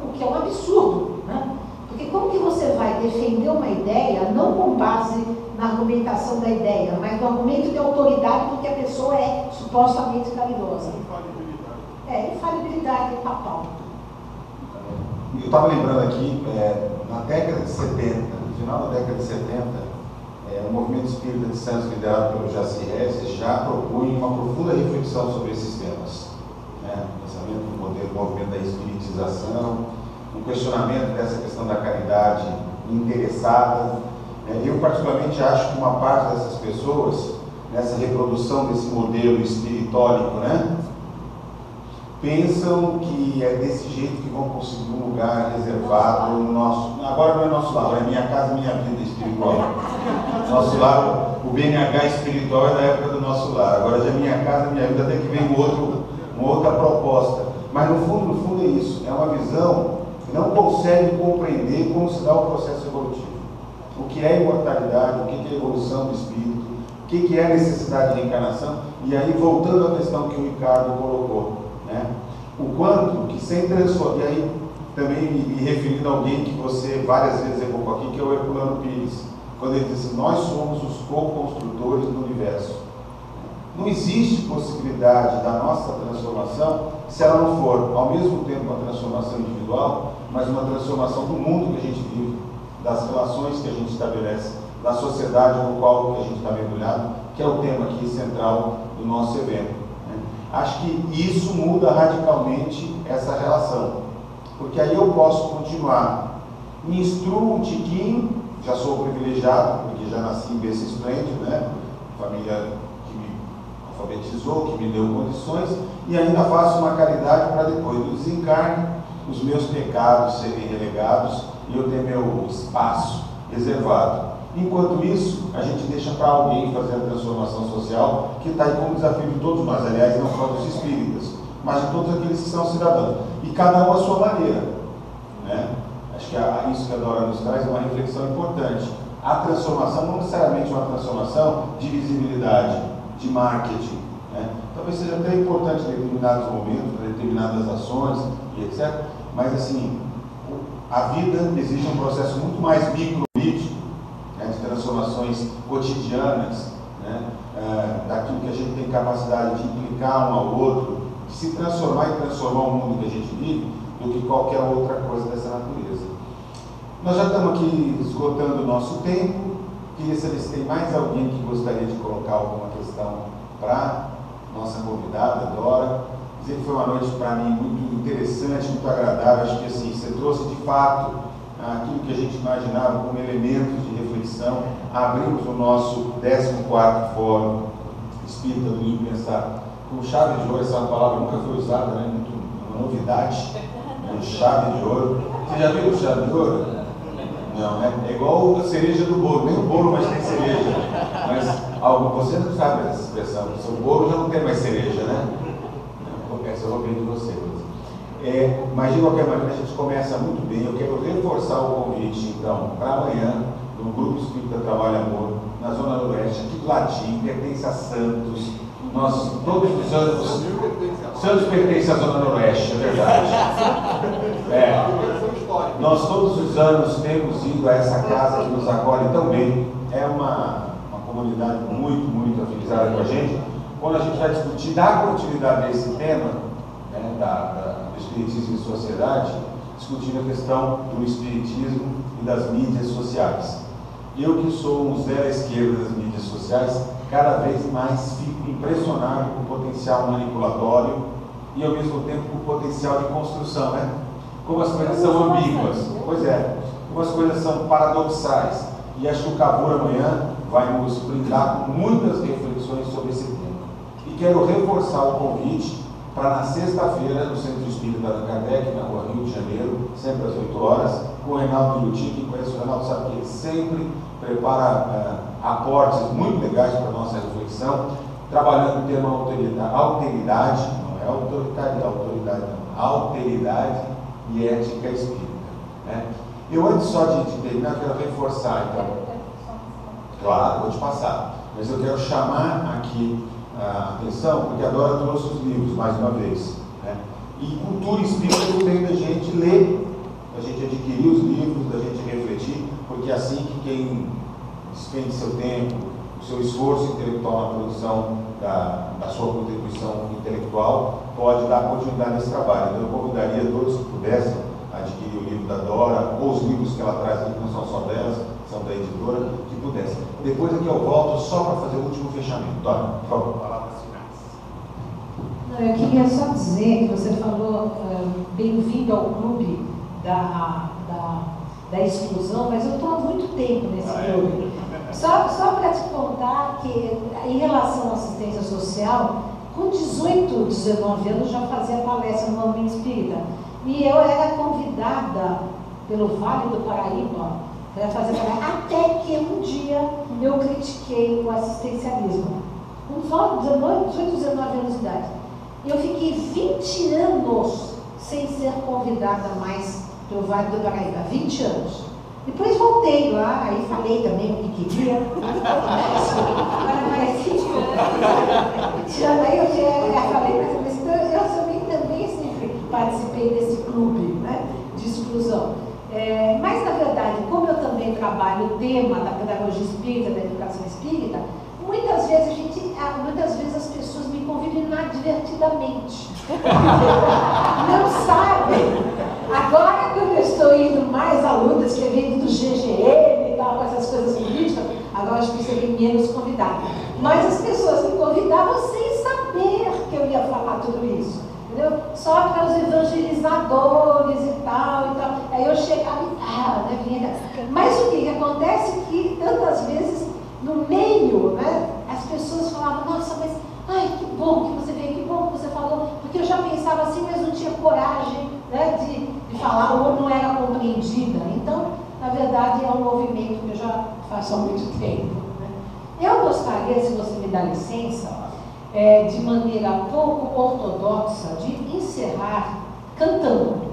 o que é um absurdo, né? Porque como que você vai defender uma ideia, não com base na argumentação da ideia, mas no argumento de autoridade, porque a pessoa é supostamente caridosa. Infalibilidade papal. Eu estava lembrando aqui, na década de 70, no final da década de 70, o movimento espírita de Santos, liderado pelo Jaci Rezes, já propunha uma profunda reflexão sobre esses temas. O pensamento do modelo, o movimento da espiritização, um questionamento dessa questão da caridade interessada. Eu particularmente acho que uma parte dessas pessoas, nessa reprodução desse modelo espiritólico, pensam que é desse jeito que vão conseguir um lugar reservado no nosso... Agora não é nosso lar, é Minha Casa Minha Vida espiritual. Nosso lar, o BNH espiritual é da época do Nosso Lar. Agora já Minha Casa Minha Vida, até que vem uma outra proposta. Mas no fundo é isso, é uma visão que não consegue compreender como se dá o processo evolutivo. O que é imortalidade, o que é evolução do espírito, o que é necessidade de reencarnação. E aí, voltando à questão que o Ricardo colocou, o quanto que sem transformar, e aí também me referindo a alguém que você várias vezes evocou aqui, que é o Herculano Pires, quando ele diz assim: nós somos os co-construtores do universo. Não existe possibilidade da nossa transformação se ela não for, ao mesmo tempo, uma transformação individual, mas uma transformação do mundo que a gente vive, das relações que a gente estabelece, da sociedade no qual a gente está mergulhado, que é o tema aqui central do nosso evento. Acho que isso muda radicalmente essa relação, porque aí eu posso continuar, me instruo um tiquinho, já sou privilegiado, porque já nasci em berço esplêndido, família que me alfabetizou, que me deu condições, e ainda faço uma caridade para depois do desencarne, os meus pecados serem relegados e eu ter meu espaço reservado. Enquanto isso, a gente deixa para alguém fazer a transformação social, que está aí como desafio de todos nós, aliás, não só dos espíritas, mas de todos aqueles que são cidadãos. E cada um à sua maneira. Acho que isso que a Dora nos traz é uma reflexão importante. A transformação não necessariamente é uma transformação de visibilidade, de marketing. Talvez seja até importante em determinados momentos, para determinadas ações e etc. Mas, assim, a vida exige um processo muito mais microlítico, de transformações cotidianas, daquilo que a gente tem capacidade de implicar um ao outro, de se transformar e transformar o mundo que a gente vive, do que qualquer outra coisa dessa natureza. Nós já estamos aqui esgotando o nosso tempo. Queria saber se tem mais alguém que gostaria de colocar alguma questão para nossa convidada, Dora. Dizer que foi uma noite para mim muito interessante, muito agradável. Acho que assim, você trouxe de fato aquilo que a gente imaginava como elementos de reflexão. Abrimos o nosso 14º Fórum Espírita do Livro Pensar com chave de ouro. Essa palavra nunca foi usada, muito uma novidade, chave de ouro. Você já viu chave de ouro? Não, é igual a cereja do bolo, nem o bolo mais tem cereja. Mas você não sabe essa expressão, o seu bolo já não tem mais cereja, Essa eu roubei de você. Mas de qualquer maneira a gente começa muito bem. Eu quero reforçar o convite, então, para amanhã, no Grupo Espírita Trabalho e Amor, na Zona Noroeste, aqui do ladinho, pertence a Santos. Nós, todos os anos, Santos pertence à Zona Noroeste, é verdade. Nós todos os anos temos ido a essa casa que nos acolhe tão bem. É uma comunidade muito, muito afinizada com a gente. Quando a gente vai discutir, dar continuidade a esse tema, do Espiritismo e Sociedade, discutindo a questão do espiritismo e das mídias sociais. Eu, que sou um zero à esquerda das mídias sociais, cada vez mais fico impressionado com o potencial manipulatório e, ao mesmo tempo, com o potencial de construção, né? Como as coisas são ambíguas. Pois é, como as coisas são paradoxais. E acho que o Cavour amanhã vai nos brindar com muitas reflexões sobre esse tema. E quero reforçar o convite para na sexta-feira, no Centro Espírita Allan Kardec, na Rua Rio de Janeiro, sempre às 8 horas, com o Reinaldo Milutin. Quem conhece o Reinaldo sabe que ele sempre prepara aportes muito legais para a nossa reflexão, trabalhando o tema alteridade, não é autoridade, não, alteridade e ética espírita. Né? Eu, antes só de terminar, quero reforçar, então. Claro, vou te passar. Mas eu quero chamar aqui a atenção, porque a Dora trouxe os livros, mais uma vez. Né? E cultura espírita não tem da gente ler, da gente adquirir os livros, da gente refletir, porque é assim que quem despende seu tempo, o seu esforço intelectual na produção da sua contribuição intelectual, pode dar continuidade nesse trabalho. Então eu convidaria todos que pudessem adquirir o livro da Dora, ou os livros que ela traz aqui, que não são só delas, são da editora, que pudessem. Depois aqui eu volto só para fazer o último fechamento. Dora, por favor. Palavras finais. Eu queria só dizer que você falou bem-vindo ao clube da exclusão, mas eu estou há muito tempo nesse clube. Só para te contar que, em relação à assistência social, com 18, 19 anos já fazia palestra no Movimento Espírita. E eu era convidada pelo Vale do Paraíba para fazer palestra, até que um dia eu critiquei o assistencialismo. Com 18, 19 anos de idade. Eu fiquei 20 anos sem ser convidada mais para o Vale do Paraíba, 20 anos. Depois voltei lá, aí falei também o que queria. Aí eu já falei, mas eu também sempre participei desse clube, né, de exclusão. Mas, na verdade, como eu também trabalho o tema da pedagogia espírita, da educação espírita, muitas vezes as pessoas me convidam inadvertidamente. Não sabem. Agora que eu estou indo mais a luta, escrevendo do GGM e tal, com essas coisas políticas, agora acho que eu serei menos convidada. Mas as pessoas me convidavam sem saber que eu ia falar tudo isso. Entendeu? Só para os evangelizadores e tal. Aí eu chegava e vinha. Mas o que acontece é que tantas vezes no meio, né, as pessoas falavam, nossa, mas ai, que bom que você veio, que bom que você falou, porque eu já pensava assim, mas não tinha coragem, né, de falar, ou não era compreendida. Então, na verdade, é um movimento que eu já faço há muito tempo. Né? Eu gostaria, se você me dá licença, de maneira pouco ortodoxa, de encerrar cantando.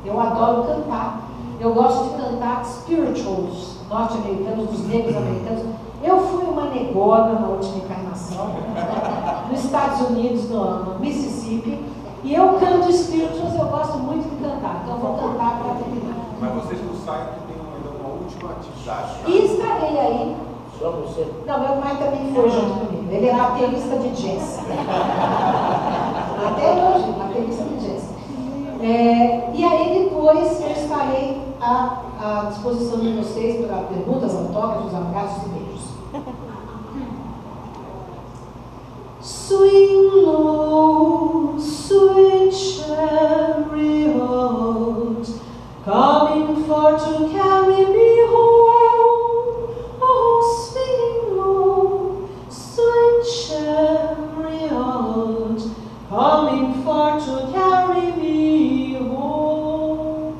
Eu adoro cantar. Eu gosto de cantar spirituals norte-americanos, dos negros americanos. Eu fui uma negona na última encarnação, nos Estados Unidos, no Mississippi, e eu canto spirituals, eu gosto muito de cantar, então eu vou cantar para terminar. Mas vocês não sabem que tem ainda uma última atividade. Tá? E estarei aí. Só você? Não, meu pai também foi junto comigo, ele era ateísta de jazz. Até hoje, ateísta de jazz. E aí depois eu estarei à disposição de vocês para perguntas, autógrafos, abraços e beijos. Swing low, sweet chariot, coming for to carry me home. Oh, swing low, sweet chariot, coming for to carry me home.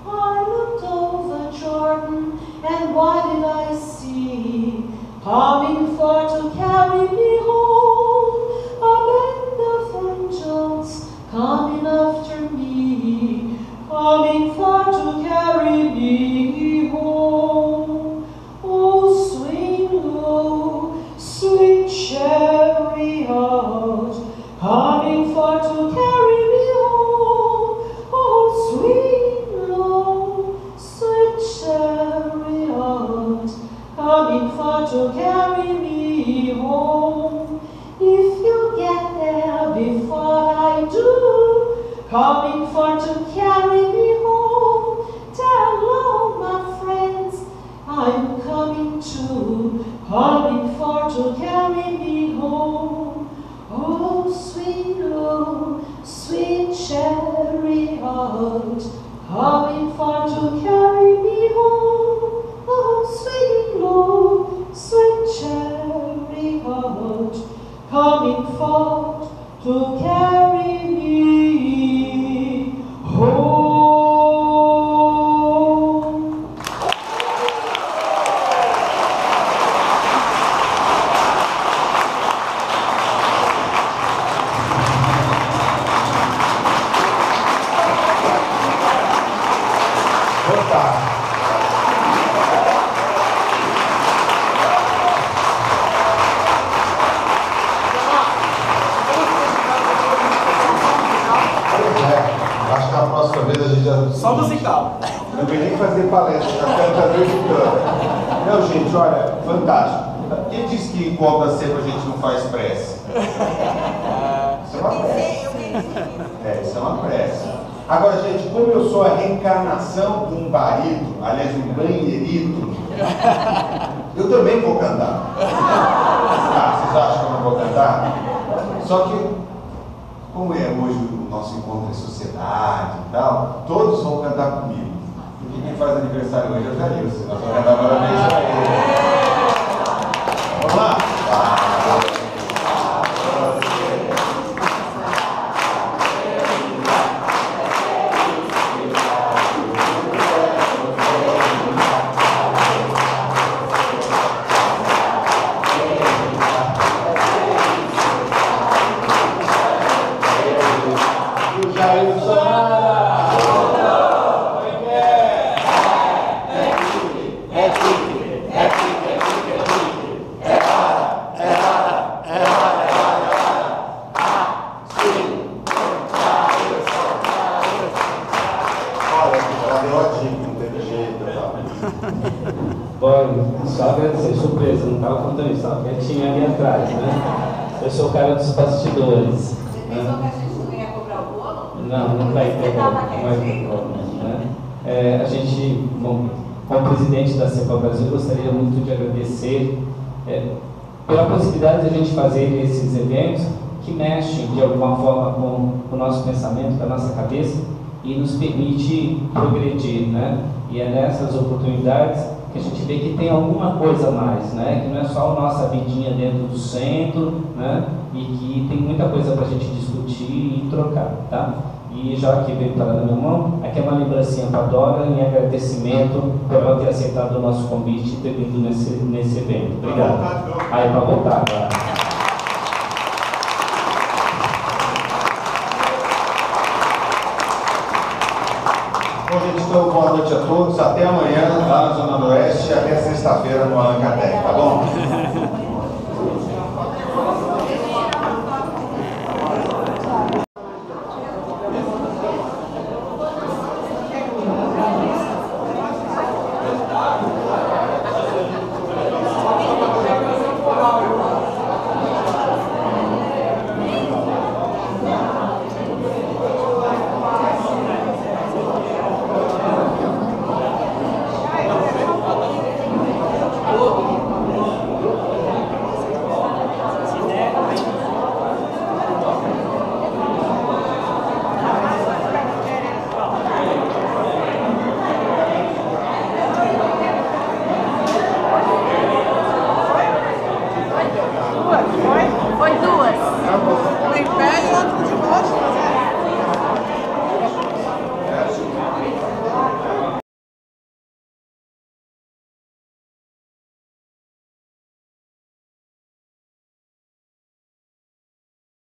I looked over Jordan, and what did I see? Coming for to carry me home, a band of angels coming after me, coming for to carry me home. Oh, swing low, sweet chariot, coming for to carry me home. Oh, swing low, sweet chariot, coming for to carry me home. If you get there before I do, coming for far to carry me home. Oh, swinging low, sweet chariot, coming forth to carry me home. Só musical. Não vem nem fazer palestra, já cantador de canto. Não, gente, olha, fantástico. Quem disse que enquanto a cepa a gente não faz prece? Isso é uma prece. Isso é uma prece. Agora, gente, como eu sou a reencarnação de um barítono, aliás, um banheirito, eu também vou cantar. Ah, vocês acham que eu não vou cantar? Só que, como é hoje o nosso encontro em sociedade e tal, todos vão cantar comigo. Porque quem faz aniversário hoje é o Jailson, nós vamos cantar parabéns para ele. Vamos lá? Só agradecer, surpresa, não estava contando isso, estava quietinho ali atrás, né? Eu sou o cara dos bastidores. Você pensou que a gente não ia cobrar o bolo? Não, não vai ter bolo, não vai ter bolo, né? A gente, bom, como presidente da CEPA Brasil, gostaria muito de agradecer pela possibilidade de a gente fazer esses eventos que mexem de alguma forma com o nosso pensamento, com a nossa cabeça e nos permite progredir, né? E é nessas oportunidades que a gente vê que tem alguma coisa a mais, né? Que não é só a nossa vidinha dentro do centro, né? E que tem muita coisa para a gente discutir e trocar, tá? E já que veio parar na minha mão, aqui é uma lembrancinha para a Dora em agradecimento por ela ter aceitado o nosso convite e ter vindo nesse evento. Obrigado. Aí para voltar agora. Bom, gente, então boa noite a todos. Até amanhã, lá na Zona Noroeste, e até sexta-feira no Allan Kardec, tá bom?